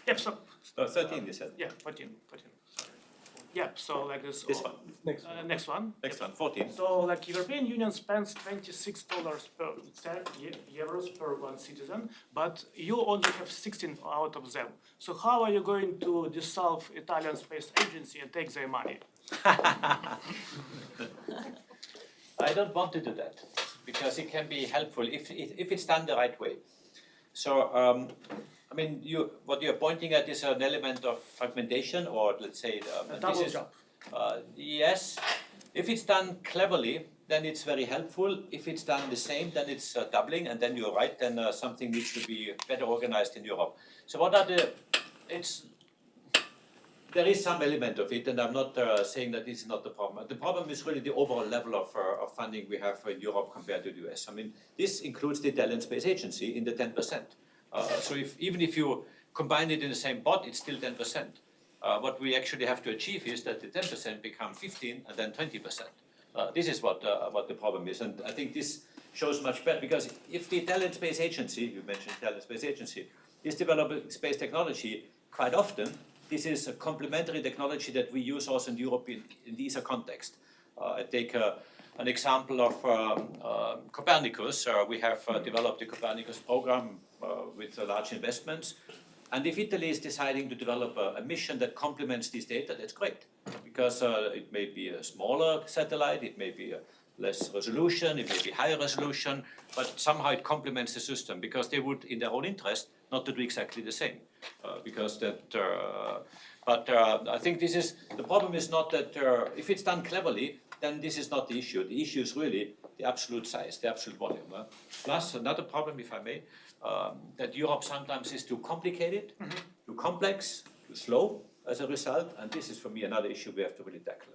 Yep, so. 13 you said? Yeah, 14, sorry. Yep, so like this. This one. Next one. Next one. Next one, 14. So like European Union spends $26 euros per one citizen, but you only have 16 out of them. So how are you going to dissolve Italian Space Agency and take their money? I don't want to do that because it can be helpful if it's done the right way. So, I mean, what you're pointing at is an element of fragmentation, or let's say a double job. Yes, if it's done cleverly, then it's very helpful. If it's done the same, then it's doubling, and then you're right. Then something needs to be better organized in Europe. So what are there is some element of it, and I'm not saying that this is not the problem. The problem is really the overall level of funding we have in Europe compared to the US. I mean, this includes the Italian Space Agency in the 10%. So even if you combine it in the same pot, it's still 10%. What we actually have to achieve is that the 10% become 15 and then 20%. This is what the problem is, and I think this shows much better, because if the Italian Space Agency, you mentioned Italian Space Agency, is developing space technology. Quite often, this is a complementary technology that we use also in Europe in the ESA context. I take an example of Copernicus. We have developed the Copernicus program with large investments. And if Italy is deciding to develop a mission that complements this data, that's great. Because it may be a smaller satellite, it may be a less resolution, it may be higher resolution, but somehow it complements the system because they would, in their own interest, not to do exactly the same. But I think this is, the problem is not that if it's done cleverly, then this is not the issue. The issue is really the absolute size, the absolute volume. Plus another problem, if I may, that Europe sometimes is too complicated, too complex, too slow as a result, and this is for me another issue we have to really tackle.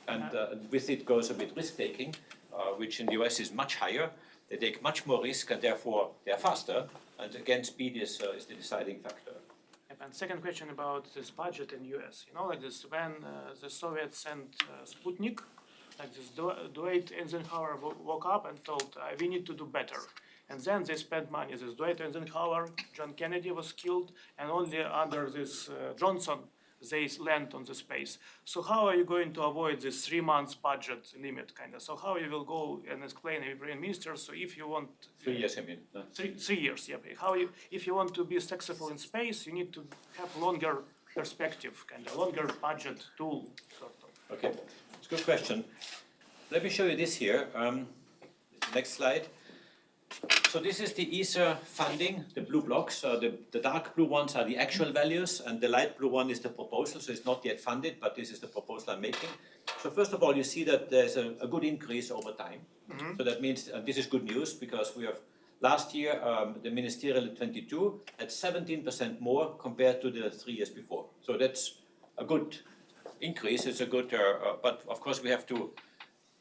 And with it goes a bit risk-taking, which in the US is much higher. They take much more risk and therefore they are faster, and again speed is the deciding factor. And second question about this budget in US. You know, like this, when the Soviets sent Sputnik, like this Dwight Eisenhower woke up and told, we need to do better. And then they spent money. This Dwight Eisenhower, John Kennedy was killed, and only under this Johnson, they land on the space. So how are you going to avoid this 3 months budget limit, kind of? So how you will go and explain every minister? So if you want 3 years, I mean. 3 years, yeah. How you, if you want to be successful in space, you need to have longer perspective, kind of longer budget tool, sort of. Okay, it's a good question. Let me show you this here. Next slide. So this is the ESA funding, the blue blocks. The dark blue ones are the actual values, and the light blue one is the proposal. So it's not yet funded, but this is the proposal I'm making. So first of all, you see that there's a good increase over time. So that means this is good news because we have last year the ministerial 22 had 17% more compared to the 3 years before. So that's a good increase. It's a good, but of course we have to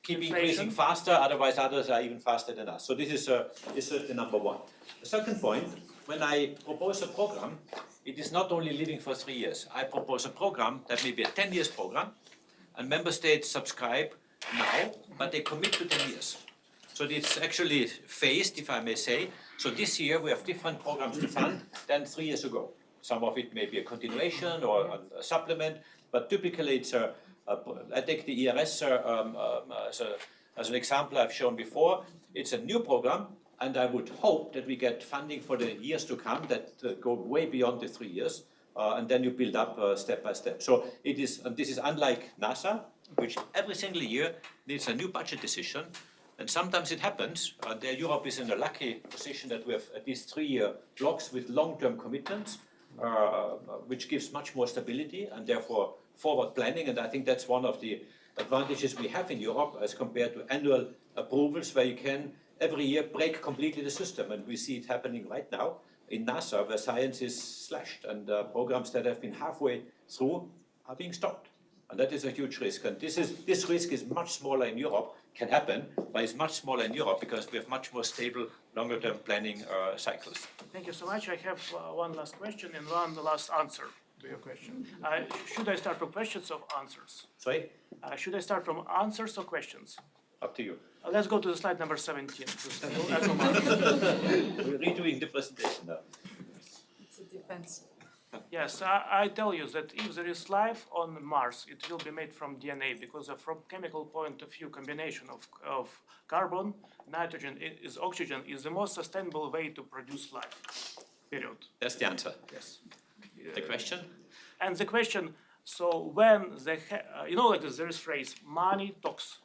keep increasing faster, otherwise others are even faster than us. So this is the number one. The second point, when I propose a program, it is not only living for 3 years. I propose a program that may be a 10 years program, and member states subscribe now, but they commit to 10 years. So it's actually phased, if I may say. So this year we have different programs to fund than 3 years ago. Some of it may be a continuation or a supplement, but typically it's I take the ERS as an example I've shown before. It's a new program, and I would hope that we get funding for the years to come that go way beyond the 3 years, and then you build up step by step. So it is, and this is unlike NASA, which every single year needs a new budget decision, and sometimes it happens. Europe is in a lucky position that we have at least 3 year blocks with long-term commitments, which gives much more stability and therefore forward planning, and I think that's one of the advantages we have in Europe as compared to annual approvals where you can every year break completely the system, and we see it happening right now in NASA where science is slashed and programs that have been halfway through are being stopped, and that is a huge risk, and this risk is much smaller in Europe, can happen, but it's much smaller in Europe because we have much more stable longer term planning cycles. Thank you so much. I have one last question and one last answer to your question. Should I start from questions or answers? Sorry? Should I start from answers or questions? Up to you. Let's go to the slide number 17. We're redoing the presentation now. It's a defense. Yes, I tell you that if there is life on Mars, it will be made from DNA because from chemical point of view, combination of carbon, nitrogen, oxygen is the most sustainable way to produce life, period. That's the answer. Yes. The question? And the question, so when you know, like there is phrase, money talks.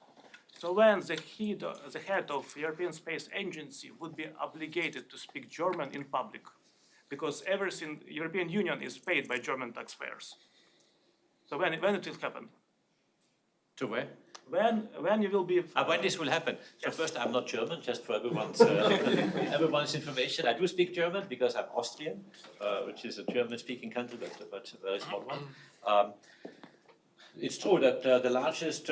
So when the head of European Space Agency would be obligated to speak German in public, because everything European Union is paid by German taxpayers. So when it will happen? To where? When you will be... when this will happen. So Yes. first, I'm not German, just for everyone's information. I do speak German because I'm Austrian, which is a German-speaking country, but a very small one. It's true that the largest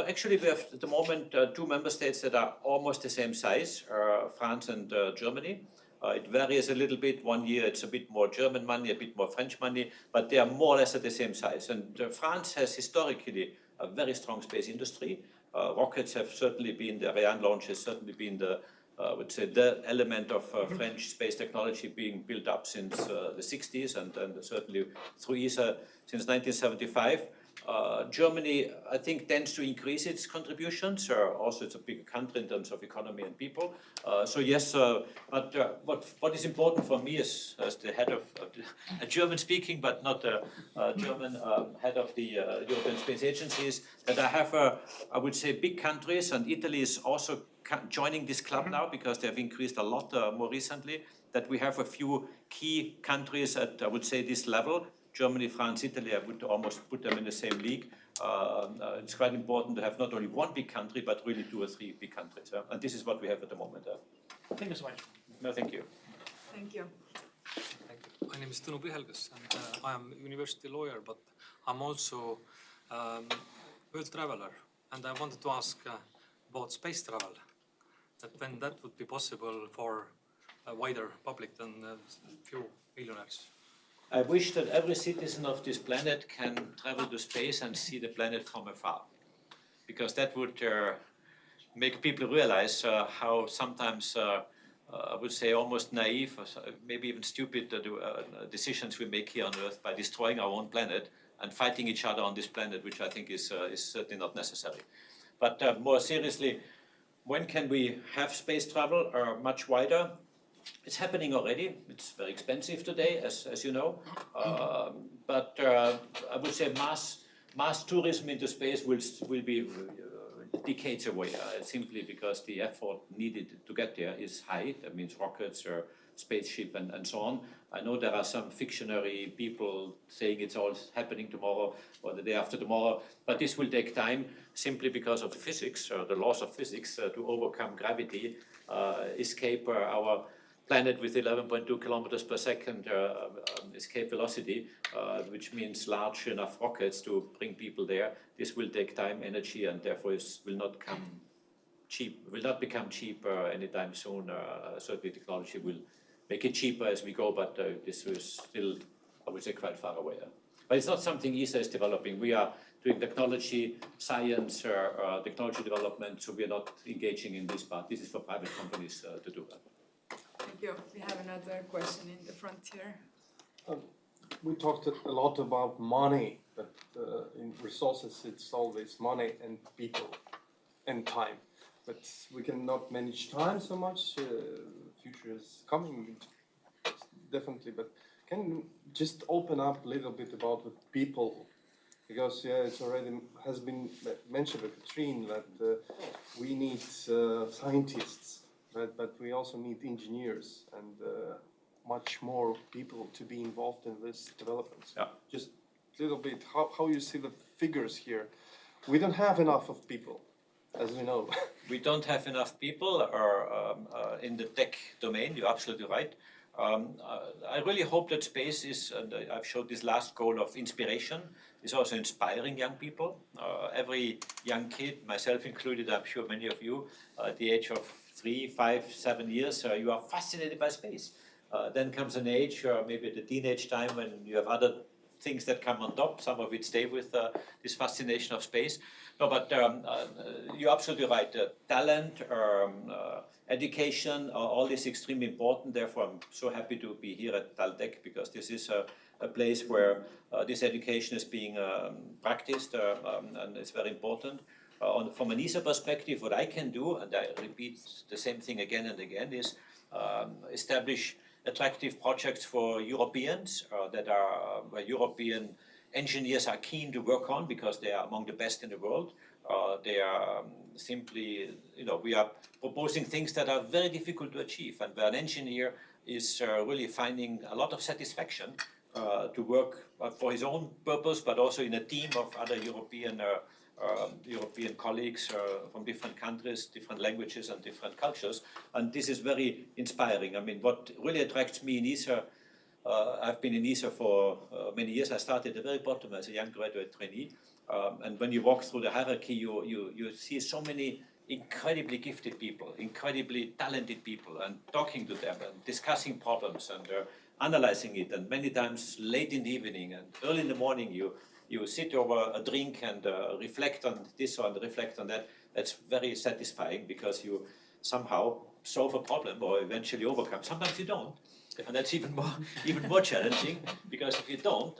actually we have at the moment 2 member states that are almost the same size, France and Germany. It varies a little bit. One year it's a bit more German money, a bit more French money, but they are more or less at the same size. And France has historically a very strong space industry. Rockets have certainly been, the Ariane launch has certainly been the I would say, the element of French space technology being built up since the 60s and certainly through ESA since 1975. Germany, I think, tends to increase its contributions. Also, it's a bigger country in terms of economy and people. So yes, but what is important for me as the head of a German-speaking, but not a German head of the European Space Agency, is that I have, I would say, big countries, and Italy is also joining this club now because they have increased a lot more recently, that we have a few key countries at, I would say, this level. Germany, France, Italy, I would almost put them in the same league. It's quite important to have not only one big country, but really 2 or 3 big countries. And this is what we have at the moment. Thank you so much. No, thank you. Thank you. Thank you. My name is Tõnu Pihelgas, and I am a university lawyer, but I'm also world traveler. And I wanted to ask about space travel, that when that would be possible for a wider public than a few millionaires. I wish that every citizen of this planet can travel to space and see the planet from afar, because that would make people realize how sometimes, I would say, almost naive, or maybe even stupid decisions we make here on Earth by destroying our own planet and fighting each other on this planet, which I think is certainly not necessary. But more seriously, when can we have space travel much wider? It's happening already. It's very expensive today, as you know. But I would say mass tourism into space will be decades away, simply because the effort needed to get there is high. That means rockets or spaceship and so on. I know there are some fictionary people saying it's all happening tomorrow or the day after tomorrow, but this will take time simply because of the physics, or the laws of physics, to overcome gravity, escape our planet with 11.2 kilometers per second escape velocity, which means large enough rockets to bring people there. This will take time, energy, and therefore will not come cheap. Will not become cheaper anytime soon. Certainly, technology will make it cheaper as we go, but this is still, I would say, quite far away. But it's not something ESA is developing. We are doing technology, science, technology development, so we are not engaging in this part. This is for private companies to do that. Thank you. We have another question in the front here. We talked a lot about money, but in resources it's always money and people and time. But we cannot manage time so much. Future is coming, definitely. But can you just open up a little bit about the people? Because it's already has been mentioned by Katrine that we need scientists. But we also need engineers and much more people to be involved in this development. Yeah. Just a little bit, how you see the figures here. We don't have enough of people, as we know. We don't have enough people in the tech domain, you're absolutely right. I really hope that space is, and I've showed this last goal of inspiration, is also inspiring young people. Every young kid, myself included, I'm sure many of you, at the age of 3, 5, 7 years, you are fascinated by space. Then comes an age, maybe at the teenage time, when you have other things that come on top. Some of it stay with this fascination of space. No, but you're absolutely right. Talent, education, all this extremely important. Therefore, I'm so happy to be here at TalTech, because this is a place where this education is being practiced, and it's very important. From an ESA perspective, what I can do, and I repeat the same thing again and again, is establish attractive projects for Europeans that are where European engineers are keen to work on, because they are among the best in the world. They are simply, we are proposing things that are very difficult to achieve, and where an engineer is really finding a lot of satisfaction to work for his own purpose, but also in a team of other European colleagues from different countries, different languages and different cultures. And this is very inspiring. I mean, what really attracts me in ESA, I've been in ESA for many years. I started at the very bottom as a young graduate trainee. And when you walk through the hierarchy, you see so many incredibly gifted people, incredibly talented people, and talking to them and discussing problems and analyzing it. And many times late in the evening and early in the morning, you sit over a drink and reflect on this or reflect on that. That's very satisfying, because you somehow solve a problem or eventually overcome. Sometimes you don't, and that's even more challenging, because if you don't,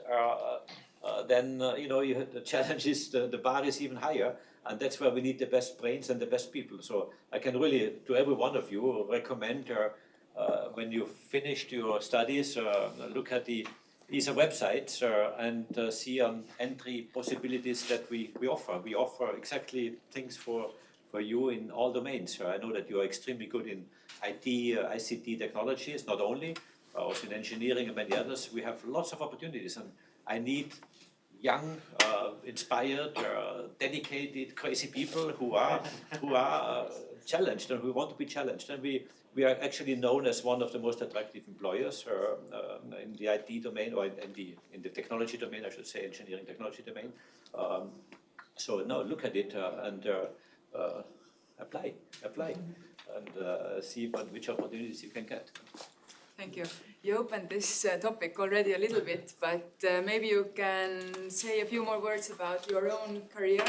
then the challenge is the bar is even higher, and that's where we need the best brains and the best people. So I can really, to every one of you, recommend when you've finished your studies, look at the ESA website and see entry possibilities that we offer. We offer exactly things for you in all domains. I know that you are extremely good in IT, ICT technologies, not only, also in engineering and many others. We have lots of opportunities, and I need young, inspired, dedicated, crazy people who are challenged and who want to be challenged. And we are actually known as one of the most attractive employers in the IT domain, or in the technology domain, I should say, engineering technology domain. So now look at it and apply, and see which opportunities you can get. Thank you. You opened this topic already a little bit, but maybe you can say a few more words about your own career.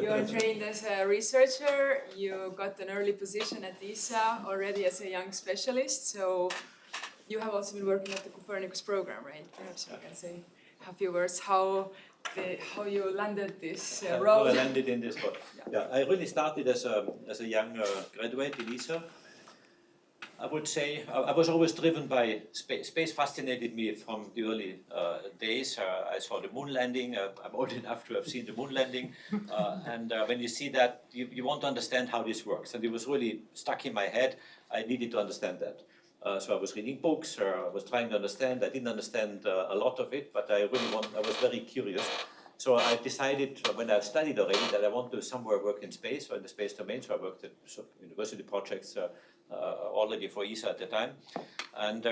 You are trained as a researcher. You got an early position at ESA already as a young specialist. So you have also been working at the Copernicus program, right? Perhaps you can say a few words how you landed this role. How I landed in this role. Yeah, I really started as a young graduate in ESA. I would say I was always driven by space. Space fascinated me from the early days. I saw the moon landing. I'm old enough to have seen the moon landing. And when you see that, you want to understand how this works. And it was really stuck in my head. I needed to understand that. So I was reading books. I was trying to understand. I didn't understand a lot of it, but I was very curious. So I decided when I studied already that I want to somewhere work in space or in the space domain. So I worked at university projects already for ESA at the time. And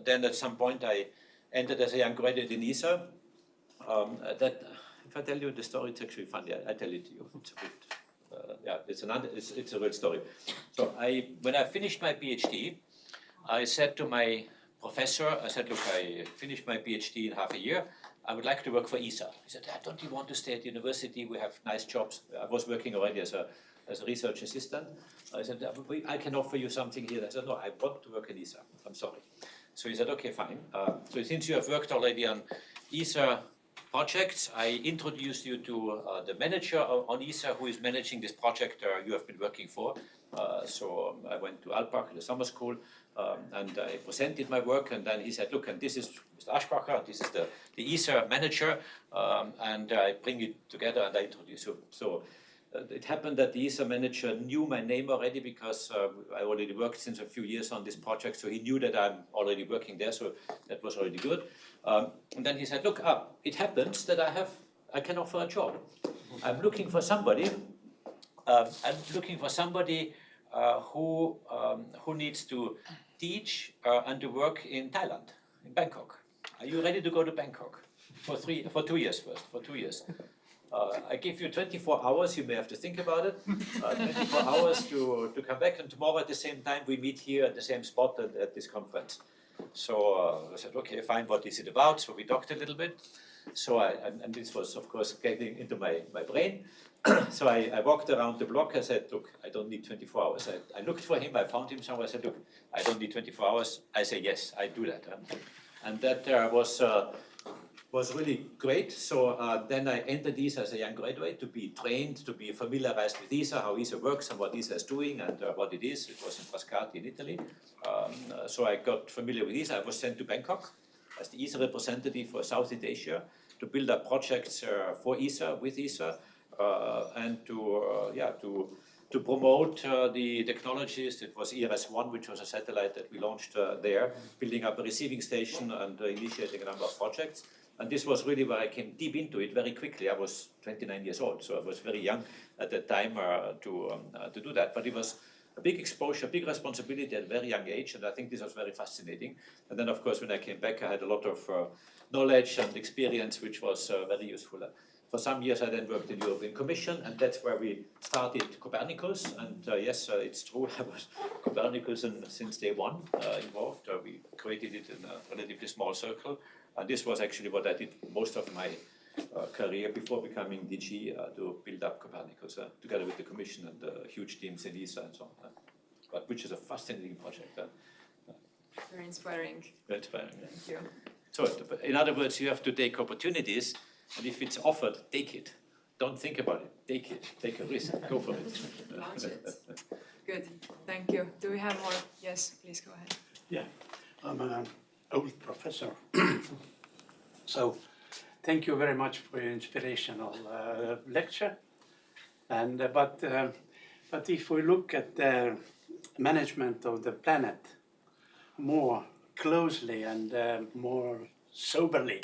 then at some point I entered as a young graduate in ESA. That, if I tell you the story, it's actually funny. I tell it to you. It's a bit, it's a real story. So when I finished my PhD, I said to my professor, I said, look, I finished my PhD in half a year. I would like to work for ESA. He said, don't you want to stay at university? We have nice jobs. I was working already as a research assistant. I said, I can offer you something here. I said, no, I want to work at ESA. I'm sorry. So he said, okay, fine. So since you have worked already on ESA projects, I introduced you to the manager on ESA who is managing this project you have been working for. So I went to Alpbach, the summer school, and I presented my work, and then he said, look, and this is Mr. Aschbacher, this is the ESA manager, and I bring it together and I introduce you. So it happened that the ESA manager knew my name already because I already worked since a few years on this project, so he knew that I'm already working there, so that was already good. And then he said, look, it happens that I can offer a job. I'm looking for somebody. Who needs to teach and to work in Thailand, in Bangkok. Are you ready to go to Bangkok for 2 years first? For 2 years. I give you 24 hours. You may have to think about it. 24 hours to come back, and tomorrow at the same time we meet here at the same spot at this conference. So I said, okay, fine. What is it about? So we talked a little bit. So and this was of course getting into my brain. So I walked around the block. I said, look, I don't need 24 hours. I looked for him. I found him somewhere. I said, look, I don't need 24 hours. I say, yes, I do that. And that was really great. So then I entered ESA as a young graduate to be trained, to be familiarized with ESA, how ESA works and what ESA is doing and what it is. It was in Frascati in Italy. So I got familiar with ESA. I was sent to Bangkok as the ESA representative for Southeast Asia to build up projects for ESA, with ESA. And to promote the technologies. It was ERS-1, which was a satellite that we launched there, building up a receiving station and initiating a number of projects. And this was really where I came deep into it very quickly. I was 29 years old, so I was very young at that time to do that. But it was a big exposure, big responsibility at a very young age, and I think this was very fascinating. And then, of course, when I came back, I had a lot of knowledge and experience, which was very useful. For some years, I then worked in the European Commission, and that's where we started Copernicus. And yes, it's true, I was Copernicus since day one involved. We created it in a relatively small circle. And this was actually what I did most of my career before becoming DG to build up Copernicus together with the Commission and the huge teams in ESA and so on. but which is a fascinating project. Very inspiring. Very inspiring. Yeah. Thank you. So, in other words, you have to take opportunities, and if it's offered, take it. Don't think about it. Take it. Take a risk. Go for it. Launch it. Good. Thank you. Do we have more? Yes, please go ahead. Yeah, I'm an old professor. So, thank you very much for your inspirational lecture. And but if we look at the management of the planet more closely and more soberly,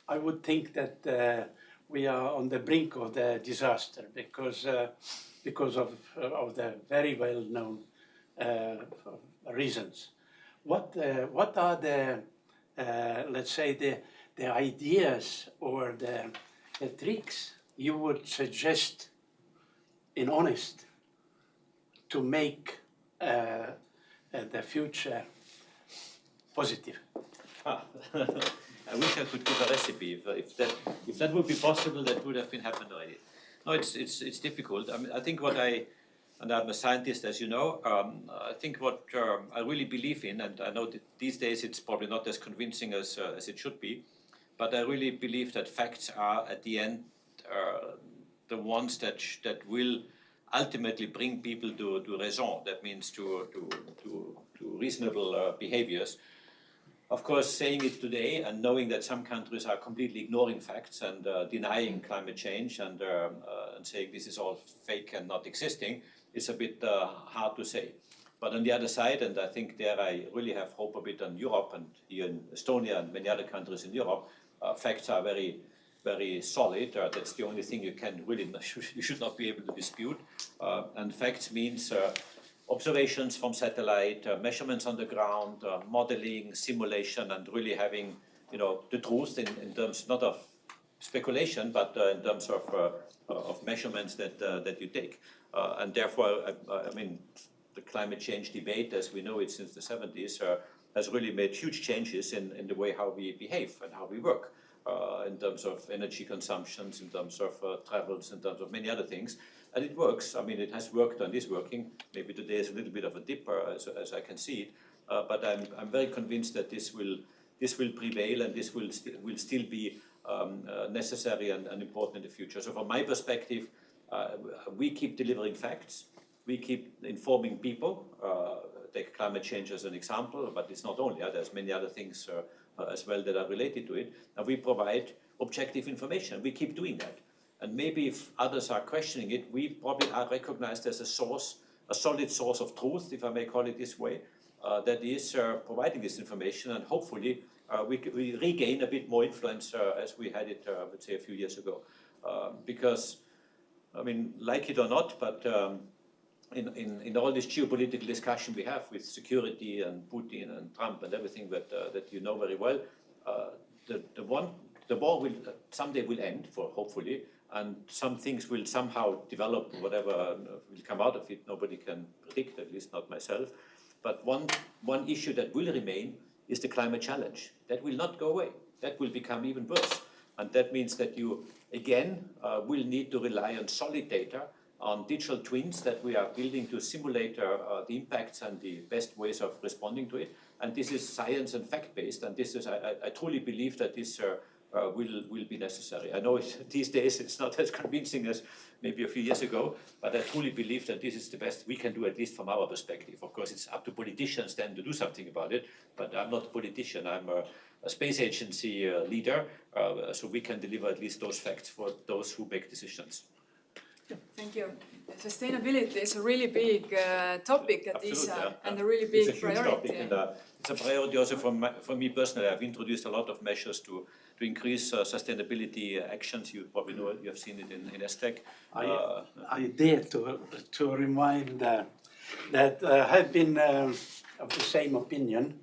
I would think that we are on the brink of the disaster because of the very well-known reasons. What are the let's say the ideas or the tricks you would suggest, in honest, to make the future positive? I wish I could give a recipe. If that would be possible, that would have been happened already. No, it's difficult. I mean, I think and I'm a scientist, as you know. I think what I really believe in, and I know that these days it's probably not as convincing as it should be, but I really believe that facts are at the end the ones that will ultimately bring people to raison. That means to reasonable behaviors. Of course, saying it today and knowing that some countries are completely ignoring facts and denying climate change and saying this is all fake and not existing is a bit hard to say. But on the other side, and I think there I really have hope a bit on Europe and here in Estonia and many other countries in Europe, facts are very, very solid. That's the only thing you can really, you should not be able to dispute. And facts means observations from satellite, measurements on the ground, modeling, simulation, and really having, the truth in terms not of speculation, but in terms of measurements that you take. And therefore, I mean, the climate change debate, as we know it since the 70s, has really made huge changes in the way how we behave and how we work, in terms of energy consumptions, in terms of travels, in terms of many other things. And it works. I mean, it has worked and is working. Maybe today is a little bit of a dip, as I can see it. But I'm very convinced that this will prevail and this will still be necessary and important in the future. So from my perspective, we keep delivering facts. We keep informing people. Take climate change as an example, but it's not only. There's many other things as well that are related to it. And we provide objective information. We keep doing that. And maybe if others are questioning it, we probably are recognized as a solid source of truth, if I may call it this way, that is providing this information, and hopefully we regain a bit more influence as we had it, I would say, a few years ago. Because, I mean, like it or not, but in all this geopolitical discussion we have with security and Putin and Trump and everything that you know very well, the war will someday will end, hopefully, and some things will somehow develop. Whatever will come out of it, nobody can predict, at least not myself. But one issue that will remain is the climate challenge. That will not go away. That will become even worse, and that means that you again will need to rely on solid data, on digital twins that we are building to simulate the impacts and the best ways of responding to it. And this is science and fact-based, and this is, I truly believe that this will be necessary. I know these days it's not as convincing as maybe a few years ago, but I truly believe that this is the best we can do, at least from our perspective. Of course, it's up to politicians then to do something about it, but I'm not a politician. I'm a space agency leader, so we can deliver at least those facts for those who make decisions. Thank you. Sustainability is a really big topic at ESA, and a really big priority. Topic, and, it's a priority also for me personally. I've introduced a lot of measures to increase sustainability actions. You probably know it, you have seen it in ESTEC. I dare to remind that I've been of the same opinion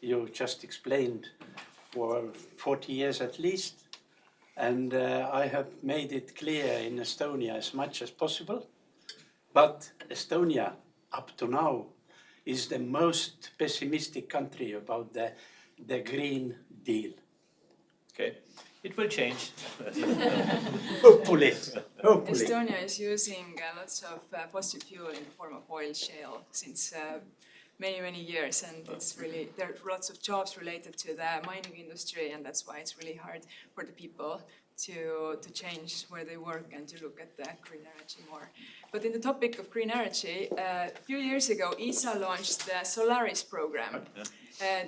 you just explained for 40 years at least. And I have made it clear in Estonia as much as possible. But Estonia, up to now, is the most pessimistic country about the Green Deal. Okay. It will change. Hopefully. Hopefully. Estonia is using lots of fossil fuel in the form of oil shale since many years, and it's really, there are lots of jobs related to the mining industry, and that's why it's really hard for the people to change where they work and to look at the green energy more. But in the topic of green energy, a few years ago, ESA launched the Solaris program.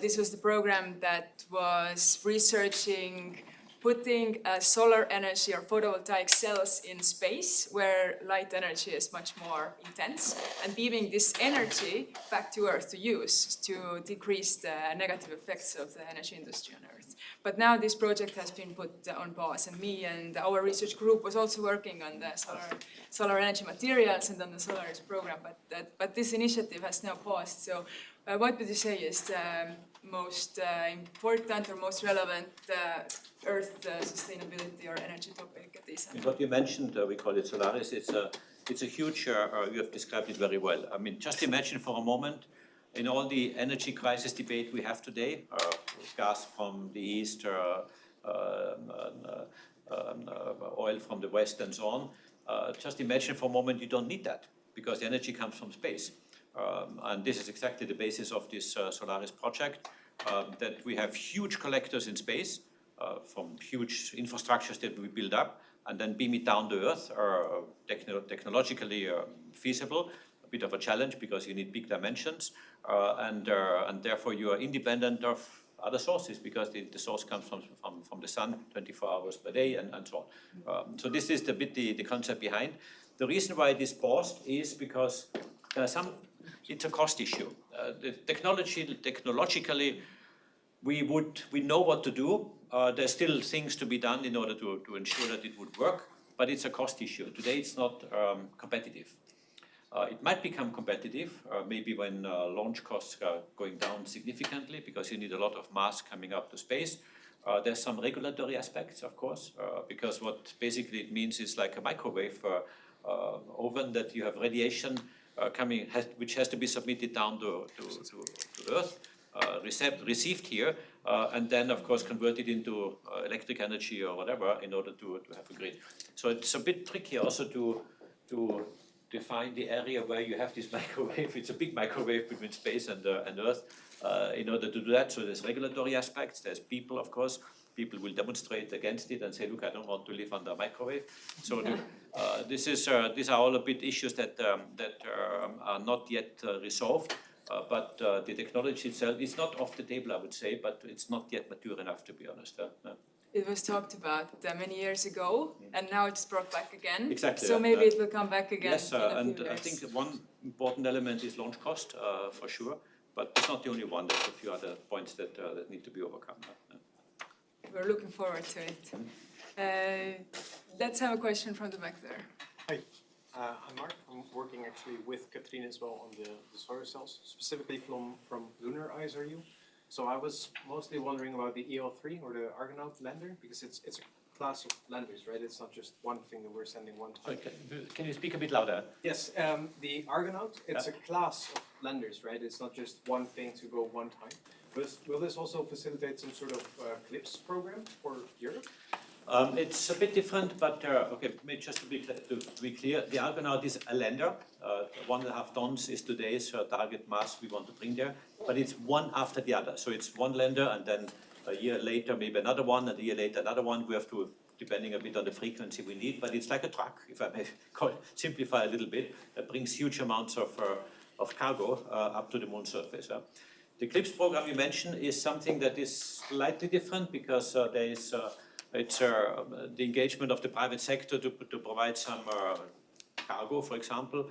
This was the program that was researching putting solar energy or photovoltaic cells in space where light energy is much more intense and beaming this energy back to Earth to use to decrease the negative effects of the energy industry on Earth. But now this project has been put on pause, and me and our research group was also working on the solar energy materials and on the Solaris program, but this initiative has now paused. So what would you say is the most important or most relevant Earth sustainability or energy topic at ESA? What you mentioned, we call it Solaris, it's a huge, you have described it very well. I mean, just imagine for a moment, in all the energy crisis debate we have today, gas from the east, oil from the west and so on, just imagine for a moment you don't need that because the energy comes from space. And this is exactly the basis of this Solaris project, that we have huge collectors in space from huge infrastructures that we build up and then beam it down to Earth, technologically feasible, a bit of a challenge because you need big dimensions, and therefore you are independent of other sources because the source comes from the sun 24 hours per day and so on. So this is the concept behind. The reason why it is paused is because it's a cost issue. Technologically, we know what to do. There's still things to be done in order to ensure that it would work, but it's a cost issue. Today it's not competitive. It might become competitive, maybe when launch costs are going down significantly because you need a lot of mass coming up to space. There's some regulatory aspects, of course, because what basically it means is like a microwave oven that you have radiation which has to be submitted down to Earth, received here, and then of course converted into electric energy or whatever in order to have a grid. So it's a bit tricky also to define the area where you have this microwave. It's a big microwave between space and Earth in order to do that. So there's regulatory aspects, there's people, of course. People will demonstrate against it and say, look, I don't want to live under a microwave. So these are all a bit issues that are not yet resolved. But the technology itself is not off the table, I would say, but it's not yet mature enough, to be honest. It was talked about many years ago, and now it's brought back again. Exactly. So maybe it will come back again. Yes, in a few and years. I think one important element is launch cost, for sure. But it's not the only one. There's a few other points that need to be overcome. We're looking forward to it. Let's have a question from the back there. Hi, I'm Mark. I'm working actually with Katrien as well on the solar cells, specifically from lunar ISRU. So I was mostly wondering about the EO3 or the Argonaut lander, because it's a class of landers, right? It's not just one thing that we're sending one time. Can you speak a bit louder? Yes, the Argonaut, it's a class of landers, right? It's not just one thing to go one time. Will this also facilitate some sort of CLIPS program for Europe? It's a bit different, but okay, just to be clear, the Argonaut is a lander. 1.5 tons is today's target mass we want to bring there, but it's one after the other. So it's one lander, and then a year later maybe another one, and a year later another one. We have to, depending a bit on the frequency we need, but it's like a truck, if I may simplify a little bit, that brings huge amounts of cargo up to the moon surface. The CLIPS program you mentioned is something that is slightly different because there is it's the engagement of the private sector to provide some cargo, for example.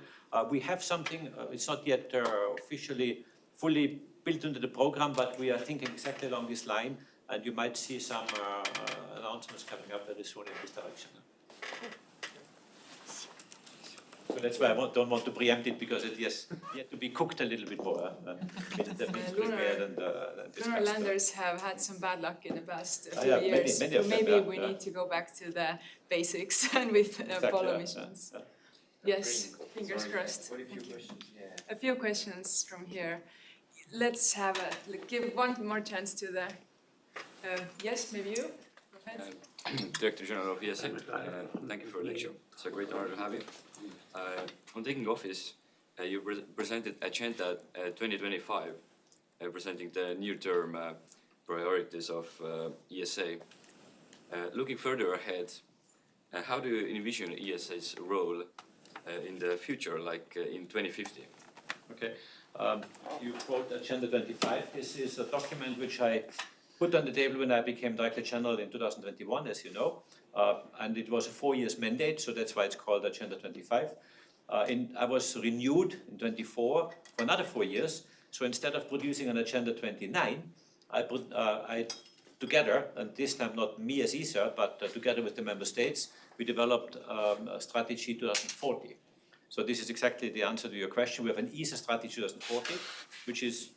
We have something, it's not yet officially fully built into the program, but we are thinking exactly along this line, and you might see some announcements coming up very soon in this direction. So that's why I don't want to preempt it, because it has yet to be cooked a little bit more. Lunar landers have had some bad luck in the past few yeah, years. many of them, maybe yeah, we yeah. need to go back to the basics and with Apollo missions. Yes, fingers crossed. A few questions from here. Let's have give one more chance to the. Yes, maybe you. Director General of ESA, thank you for the lecture. It's a great honor to have you. On taking office, you presented Agenda 2025, presenting the near-term priorities of ESA. Looking further ahead, how do you envision ESA's role in the future, like in 2050? Okay, you quote Agenda 25. This is a document which I put on the table when I became Director General in 2021, as you know, and it was a 4 years mandate, so that's why it's called Agenda 25. I was renewed in 24 for another 4 years, so instead of producing an Agenda 29, I together, and this time not me as ESA, but together with the member states, we developed a strategy 2040. So this is exactly the answer to your question. We have an ESA strategy 2040, which is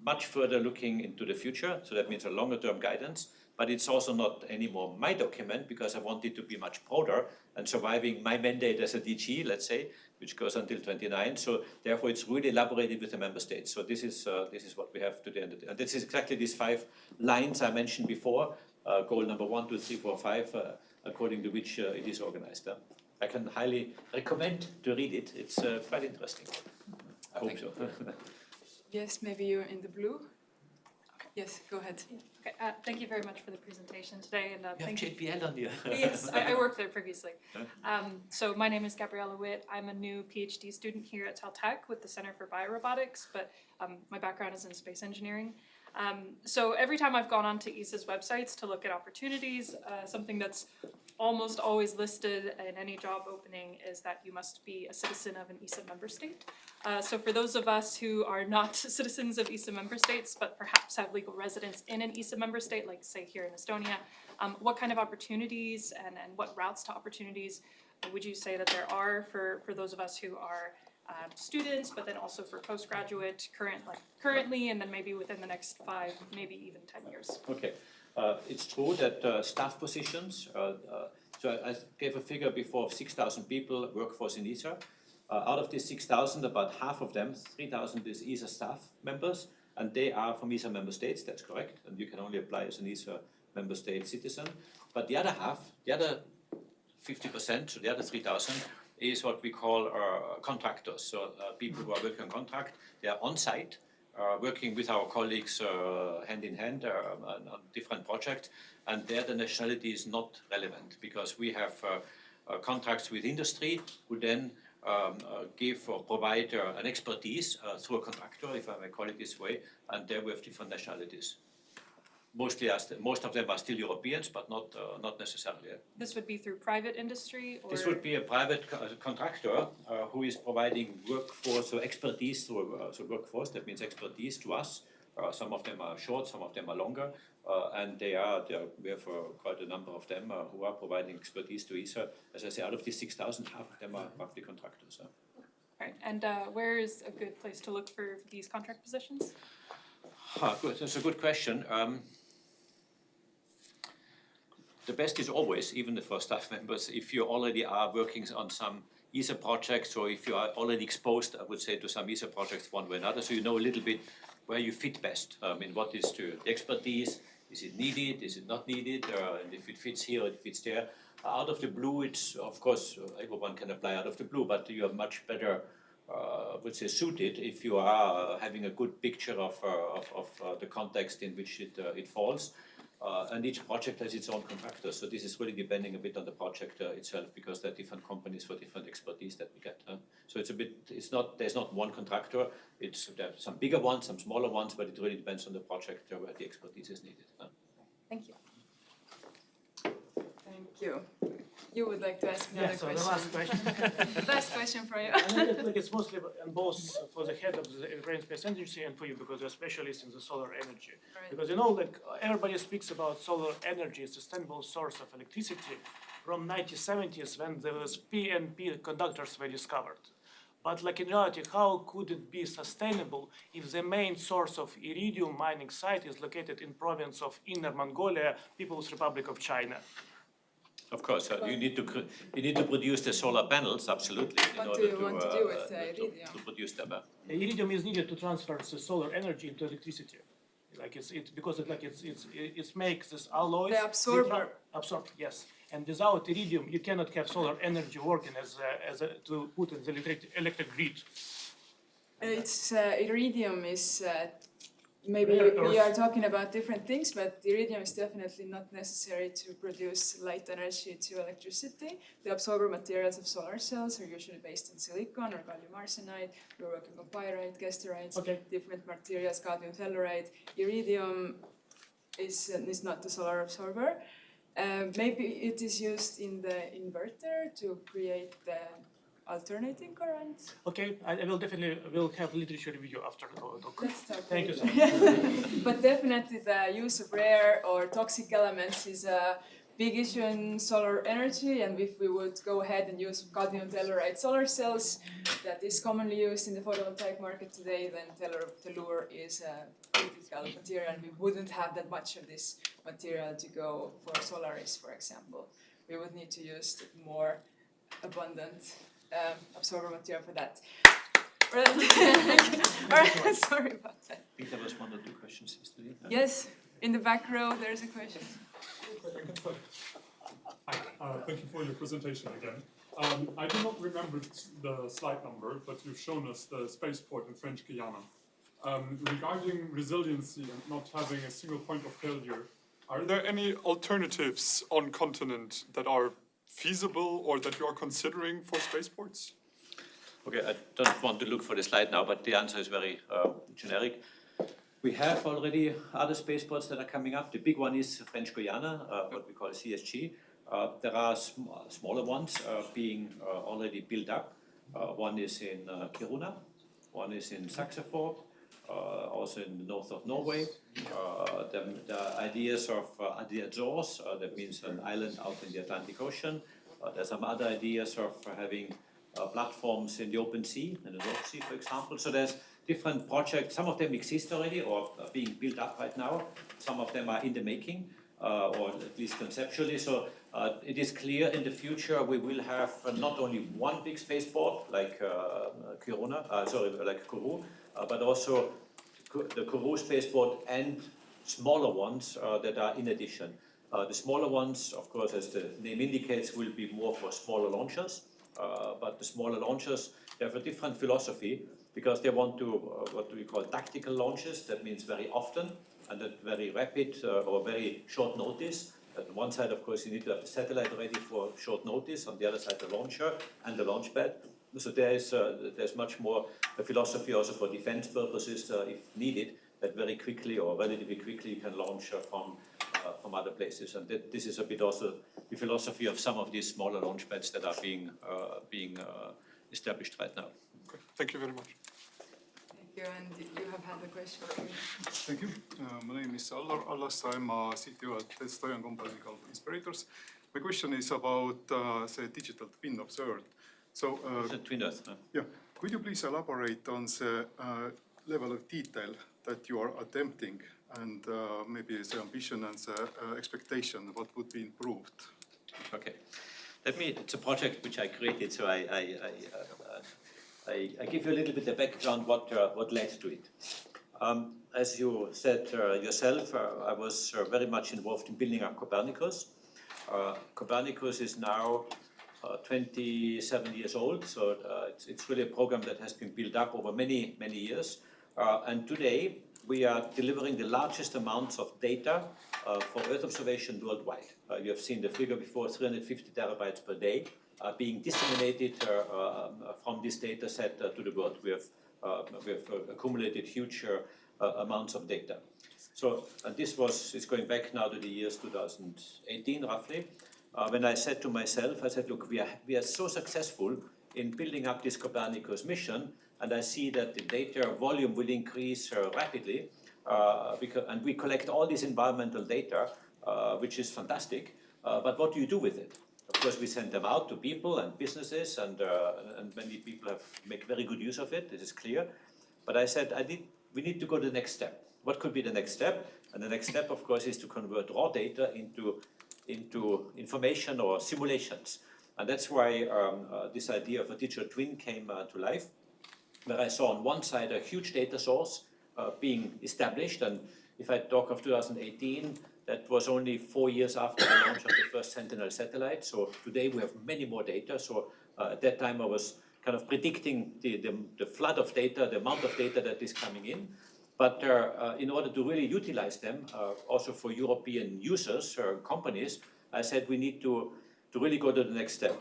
much further looking into the future, so that means a longer term guidance, but it's also not anymore my document because I want it to be much broader and surviving my mandate as a DG, let's say, which goes until 29. So therefore it's really elaborated with the member states. So this is what we have today. And this is exactly these 5 lines I mentioned before, goal number 1, 2, 3, 4, 5, according to which it is organized. I can highly recommend to read it. It's quite interesting. I hope so. Yes, maybe you're in the blue. Okay. Yes, go ahead. Okay, thank you very much for the presentation today. And You have JPL on you. Yes, I worked there previously. So my name is Gabriella Witt. I'm a new PhD student here at TalTech with the Center for Biorobotics, but my background is in space engineering. So every time I've gone onto ESA's websites to look at opportunities, something that's almost always listed in any job opening is that you must be a citizen of an ESA member state. So for those of us who are not citizens of ESA member states, but perhaps have legal residence in an ESA member state, like say here in Estonia, what kind of opportunities and what routes to opportunities would you say that there are for those of us who are students, but then also for postgraduate, currently, and then maybe within the next 5, maybe even 10 years? Okay. It's true that staff positions, so I gave a figure before of 6,000 people workforce in ESA. Out of these 6,000, about half of them, 3,000 is ESA staff members, and they are from ESA member states, that's correct, and you can only apply as an ESA member state citizen. But the other half, the other 50%, so the other 3,000, is what we call contractors, so people who are working on contract. They are on site, working with our colleagues hand in hand on different projects, and there the nationality is not relevant because we have contracts with industry who then give or provide an expertise through a contractor, if I may call it this way, and there we have different nationalities. Most of them are still Europeans, but not necessarily. This would be through private industry? Or? This would be a private contractor who is providing workforce or expertise through workforce. That means expertise to us. Some of them are short, some of them are longer, and we have quite a number of them who are providing expertise to ESA. As I say, out of these 6,000, half of them are roughly contractors. Right, and where is a good place to look for these contract positions? Good. That's a good question. The best is always, even for staff members, if you already are working on some ESA projects or if you are already exposed, I would say, to some ESA projects one way or another, so you know a little bit where you fit best. What is the expertise? Is it needed? Is it not needed? And if it fits here or it fits there. Out of the blue, it's, of course, everyone can apply out of the blue, but you are much better, I would say, suited if you are having a good picture of the context in which it falls. And each project has its own contractor, so this is really depending a bit on the project itself, because there are different companies for different expertise that we get. So there's not one contractor. There are some bigger ones, some smaller ones, but it really depends on the project where the expertise is needed. Thank you. Thank you. You would like to ask another question? The last question. Last question for you. I think it's mostly and both for the head of the European Space Agency and for you, because you're specialists in the solar energy. Right. Because everybody speaks about solar energy as a sustainable source of electricity from 1970s when those PNP conductors were discovered. But in reality, how could it be sustainable if the main source of iridium mining site is located in province of Inner Mongolia, People's Republic of China? Of course, you need to produce the solar panels, absolutely. What do you want to do with iridium? To produce them. The iridium is needed to transfer the solar energy into electricity. Like because it makes this alloys. The absorber. Absorb, yes. And without iridium, you cannot have solar energy working to put in the electric grid. It's iridium is maybe we are talking about different things, but iridium is definitely not necessary to produce light energy to electricity. The absorber materials of solar cells are usually based on silicon or gallium arsenide. We're working on pyrite, gasterites, different materials, cadmium telluride. Iridium is not the solar absorber. Maybe it is used in the inverter to create the alternating current. Okay, I will definitely have literature review after the talk. Thank you so much. But definitely the use of rare or toxic elements is a big issue in solar energy, and if we would go ahead and use cadmium telluride solar cells that is commonly used in the photovoltaic market today, then tellur is a critical material, and we wouldn't have that much of this material to go for Solaris, for example. We would need to use more abundant absorber material for that. Alright, sorry about that. I think there was one or two questions yesterday. Yes, in the back row there's a question. Hi, thank you for your presentation again. I do not remember the slide number, but you've shown us the spaceport in French Guiana. Regarding resiliency and not having a single point of failure, are there any alternatives on continent that are feasible or that you are considering for spaceports? Okay, I don't want to look for the slide now, but the answer is very generic. We have already other spaceports that are coming up. The big one is French Guiana, what we call CSG. There are smaller ones being already built up. One is in Kiruna, one is in Saxefjord, also in the north of Norway. The ideas of the Azores, that means an island out in the Atlantic Ocean. There's some other ideas of having platforms in the open sea, in the North Sea, for example. So there's different projects. Some of them exist already or are being built up right now. Some of them are in the making, or at least conceptually. So it is clear in the future we will have not only one big spaceport like like Kourou, but also the Kourou spaceport and smaller ones that are in addition. The smaller ones, of course, as the name indicates, will be more for smaller launchers. But the smaller launchers, they have a different philosophy because they want to, what do we call, tactical launches. That means very often and at very rapid or very short notice. At one side, of course, you need to have the satellite ready for short notice. On the other side, the launcher and the launch pad. So there's much more a philosophy also for defense purposes, if needed, that very quickly or relatively quickly you can launch from other places. And this is a bit also the philosophy of some of these smaller launch pads that are being established right now. Okay. Thank you very much. Thank you, and you have had a question. Thank you. My name is Allas. I'm a CTO at this Estonian company called Inspirators. My question is about the digital twin of the Earth. So, the twin Earth. Yeah. Could you please elaborate on the level of detail that you are attempting, and maybe the ambition and the expectation, what would be improved? Okay. It's a project which I created, so I give you a little bit of background what led to it. As you said yourself, I was very much involved in building up Copernicus. Copernicus is now 27 years old, so it's really a program that has been built up over many, many years. And today we are delivering the largest amounts of data for Earth observation worldwide. You have seen the figure before, 350 terabytes per day being disseminated from this data set to the world. We have accumulated huge amounts of data. So, and it's going back now to the years 2018 roughly. When I said to myself, I said, look, we are so successful in building up this Copernicus mission, and I see that the data volume will increase rapidly, and we collect all this environmental data, which is fantastic, but what do you do with it? Of course, we send them out to people and businesses, and many people make very good use of it, this is clear. But I said, we need to go to the next step. What could be the next step? And the next step, of course, is to convert raw data into information or simulations. And that's why this idea of a digital twin came to life, where I saw on one side a huge data source being established, and if I talk of 2018, that was only 4 years after the launch of the first Sentinel satellite. So today we have many more data. So at that time I was kind of predicting the flood of data, the amount of data that is coming in. But in order to really utilize them, also for European users or companies, I said we need to really go to the next step.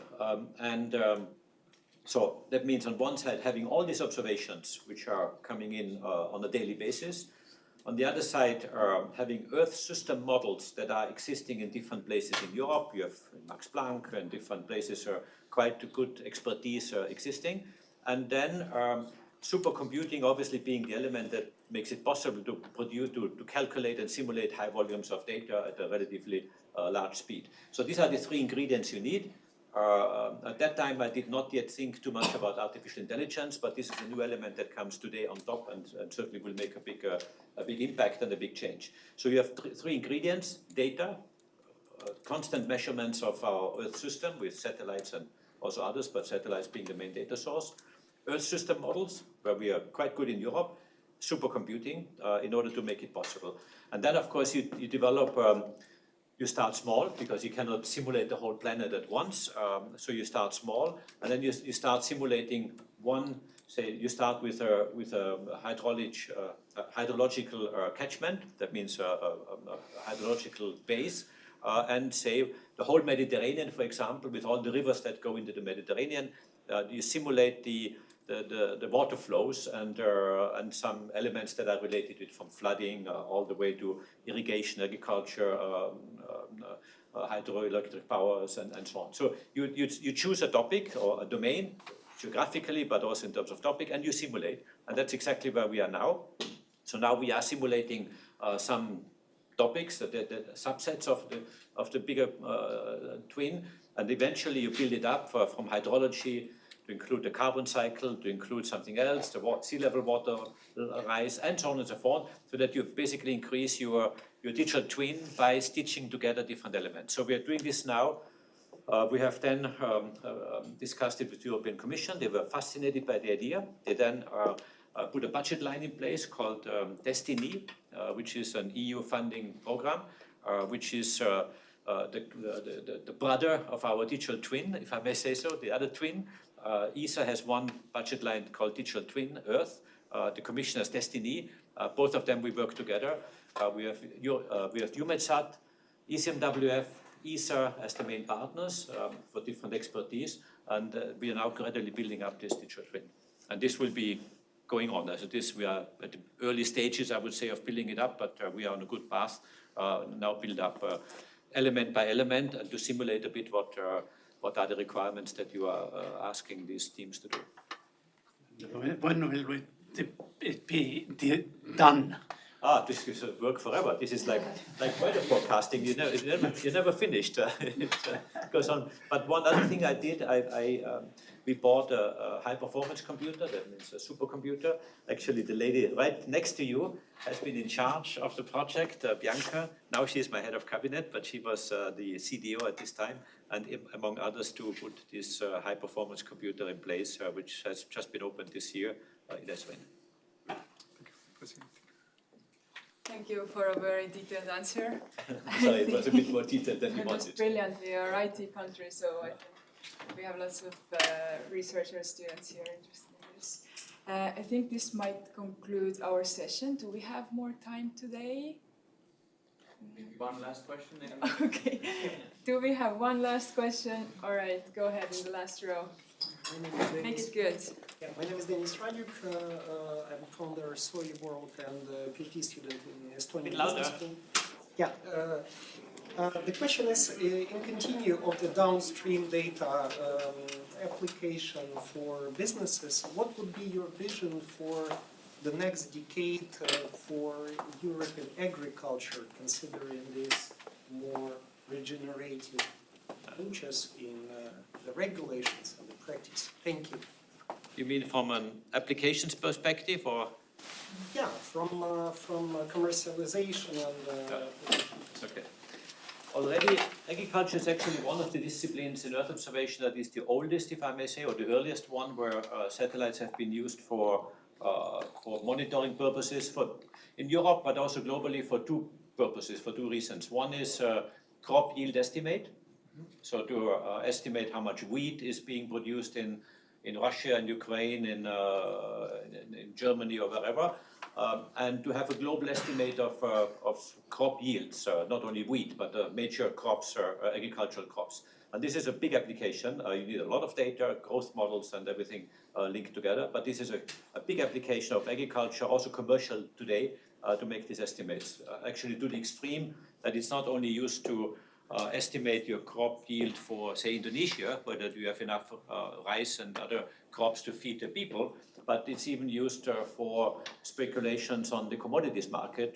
So that means on one side having all these observations which are coming in on a daily basis. On the other side, having Earth system models that are existing in different places in Europe. You have Max Planck and different places quite good expertise existing. And then supercomputing obviously being the element that makes it possible to produce, to calculate and simulate high volumes of data at a relatively large speed. So these are the three ingredients you need. At that time, I did not yet think too much about artificial intelligence, but this is a new element that comes today on top and certainly will make a big impact and a big change. So you have three ingredients: data, constant measurements of our Earth system with satellites and also others, but satellites being the main data source. Earth system models, where we are quite good in Europe. Supercomputing in order to make it possible. And then, of course, you develop. You start small because you cannot simulate the whole planet at once. So you start small, and then you start simulating one. Say you start with a hydrological catchment. That means a hydrological base, and say the whole Mediterranean, for example, with all the rivers that go into the Mediterranean. You simulate the water flows and some elements that are related to it, from flooding all the way to irrigation, agriculture, hydroelectric powers, and so on. So you choose a topic or a domain geographically, but also in terms of topic, and you simulate. And that's exactly where we are now. So now we are simulating some topics, the subsets of the bigger twin, and eventually you build it up from hydrology to include the carbon cycle, to include something else, the sea level water rise, and so on and so forth, so that you basically increase your digital twin by stitching together different elements. So we are doing this now. We have then discussed it with the European Commission. They were fascinated by the idea. They then put a budget line in place called Destiny, which is an EU funding program, which is the brother of our digital twin, if I may say so, the other twin. ESA has one budget line called Digital Twin Earth. The Commission has Destiny. Both of them we work together. We have EUMETSAT, ECMWF, ESA as the main partners for different expertise, and we are now gradually building up this digital twin. And this will be going on. So we are at the early stages, I would say, of building it up, but we are on a good path. Now build up element by element and to simulate a bit what are the requirements that you are asking these teams to do. When will it be done? This is work forever. This is like weather forecasting. You're never finished. It goes on. But one other thing I did, we bought a high-performance computer. That means a supercomputer. Actually, the lady right next to you has been in charge of the project, Bianca. Now she is my head of cabinet, but she was the CDO at this time, and among others to put this high-performance computer in place, which has just been opened this year in Eswin. Thank you for a very detailed answer. Sorry, it was a bit more detailed than you It was wanted. brilliant. We are IT country, so I think we have lots of researchers, students here interested in this. I think this might conclude our session. Do we have more time today? One last question. Okay. Do we have one last question? All right, go ahead in the last row. Make it good. Yeah, my name is Denis Rajuk. I'm founder Soy World and PhD student in Estonian Business School. Yeah. The question is, in continue of the downstream data application for businesses, what would be your vision for the next decade for European agriculture, considering these more regenerative approaches in the regulations and the practice? Thank you. You mean from an applications perspective, or? Yeah, from commercialization and. Okay. Already, agriculture is actually one of the disciplines in Earth observation that is the oldest, if I may say, or the earliest one, where satellites have been used for monitoring purposes in Europe, but also globally for two purposes, for two reasons. One is crop yield estimate, so to estimate how much wheat is being produced in Russia and Ukraine, in Germany or wherever, and to have a global estimate of crop yields, not only wheat, but major crops, agricultural crops. And this is a big application. You need a lot of data, growth models and everything linked together. But this is a big application of agriculture, also commercial today, to make these estimates. Actually to the extreme that it's not only used to estimate your crop yield for, say, Indonesia, whether you have enough rice and other crops to feed the people, but it's even used for speculations on the commodities market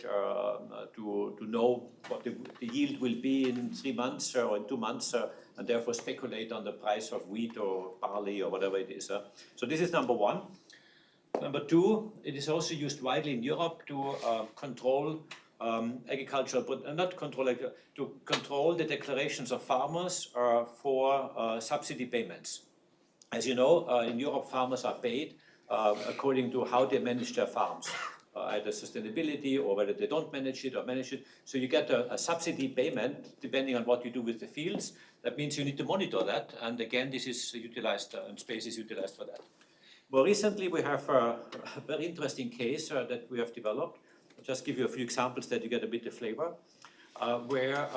to know what the yield will be in 3 months or in 2 months, and therefore speculate on the price of wheat or barley or whatever it is. So this is number one. Number two, it is also used widely in Europe to control agriculture, but not control, to control the declarations of farmers for subsidy payments. As you know, in Europe, farmers are paid according to how they manage their farms, either sustainability or whether they don't manage it or manage it. So you get a subsidy payment depending on what you do with the fields. That means you need to monitor that, and again, this is utilized, and space is utilized for that. More recently, we have a very interesting case that we have developed. I'll just give you a few examples that you get a bit of flavor, where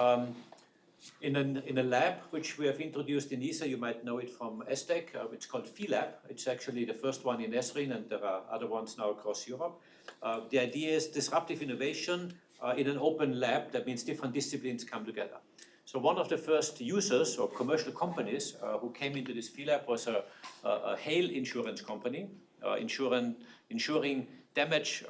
in a lab which we have introduced in ESA, you might know it from ESTEC, it's called PhilLab. It's actually the first one in Esrin, and there are other ones now across Europe. The idea is disruptive innovation in an open lab. That means different disciplines come together. So one of the first users or commercial companies who came into this PhilLab was a hail insurance company, insuring damage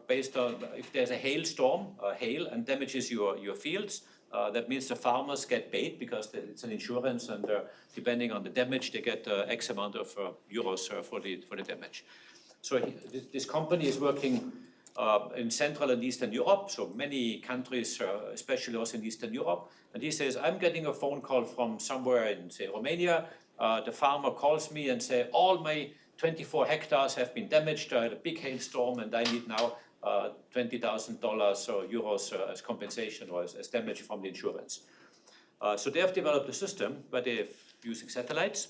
based on if there's a hailstorm, hail, and damages your fields. That means the farmers get paid because it's an insurance, and depending on the damage, they get X amount of euros for the damage. So this company is working in Central and Eastern Europe, so many countries, especially also in Eastern Europe. And he says, I'm getting a phone call from somewhere in, say, Romania. The farmer calls me and says, all my 24 hectares have been damaged. I had a big hailstorm, and I need now $20,000 or euros as compensation or as damage from the insurance. So they have developed a system where they're using satellites.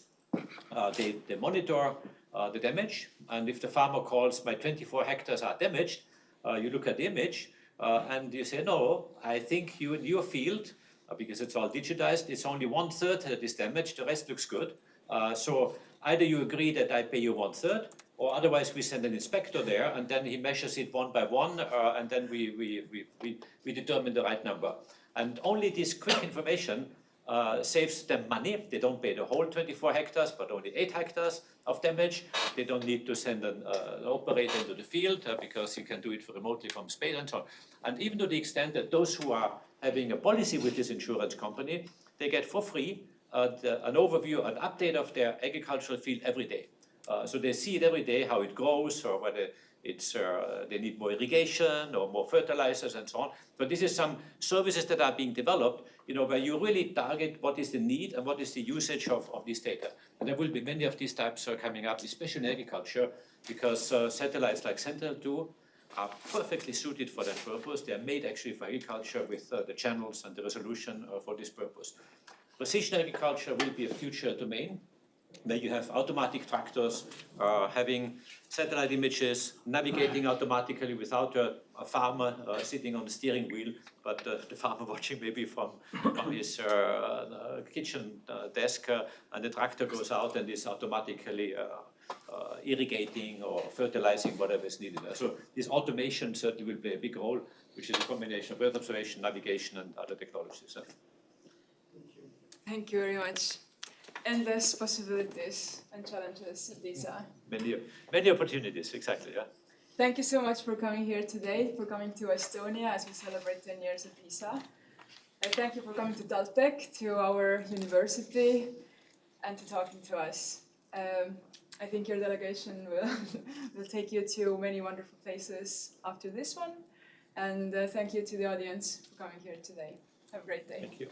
They monitor the damage, and if the farmer calls, my 24 hectares are damaged, you look at the image and you say, no, I think you in your field, because it's all digitized, it's only 1/3 that is damaged, the rest looks good. So either you agree that I pay you 1/3, or otherwise we send an inspector there, and then he measures it one by one, and then we determine the right number. And only this quick information saves them money. They don't pay the whole 24 hectares, but only 8 hectares of damage. They don't need to send an operator into the field because you can do it remotely from space and so on. And even to the extent that those who are having a policy with this insurance company, they get for free an overview, an update of their agricultural field every day. So they see it every day, how it grows, or whether it's they need more irrigation or more fertilizers and so on. But this is some services that are being developed, where you really target what is the need and what is the usage of this data. And there will be many of these types coming up, especially in agriculture, because satellites like Sentinel-2 are perfectly suited for that purpose. They are made actually for agriculture with the channels and the resolution for this purpose. Precision agriculture will be a future domain, where you have automatic tractors having satellite images, navigating automatically without a farmer sitting on the steering wheel, but the farmer watching maybe from his kitchen desk, and the tractor goes out and is automatically irrigating or fertilizing whatever is needed. So this automation certainly will play a big role, which is a combination of earth observation, navigation, and other technologies. Thank you very much. Endless possibilities and challenges these are. Many opportunities, exactly, yeah. Thank you so much for coming here today, for coming to Estonia as we celebrate 10 years of ESA. And thank you for coming to TalTech, to our university, and to talking to us. I think your delegation will take you to many wonderful places after this one. And thank you to the audience for coming here today. Have a great day. Thank you.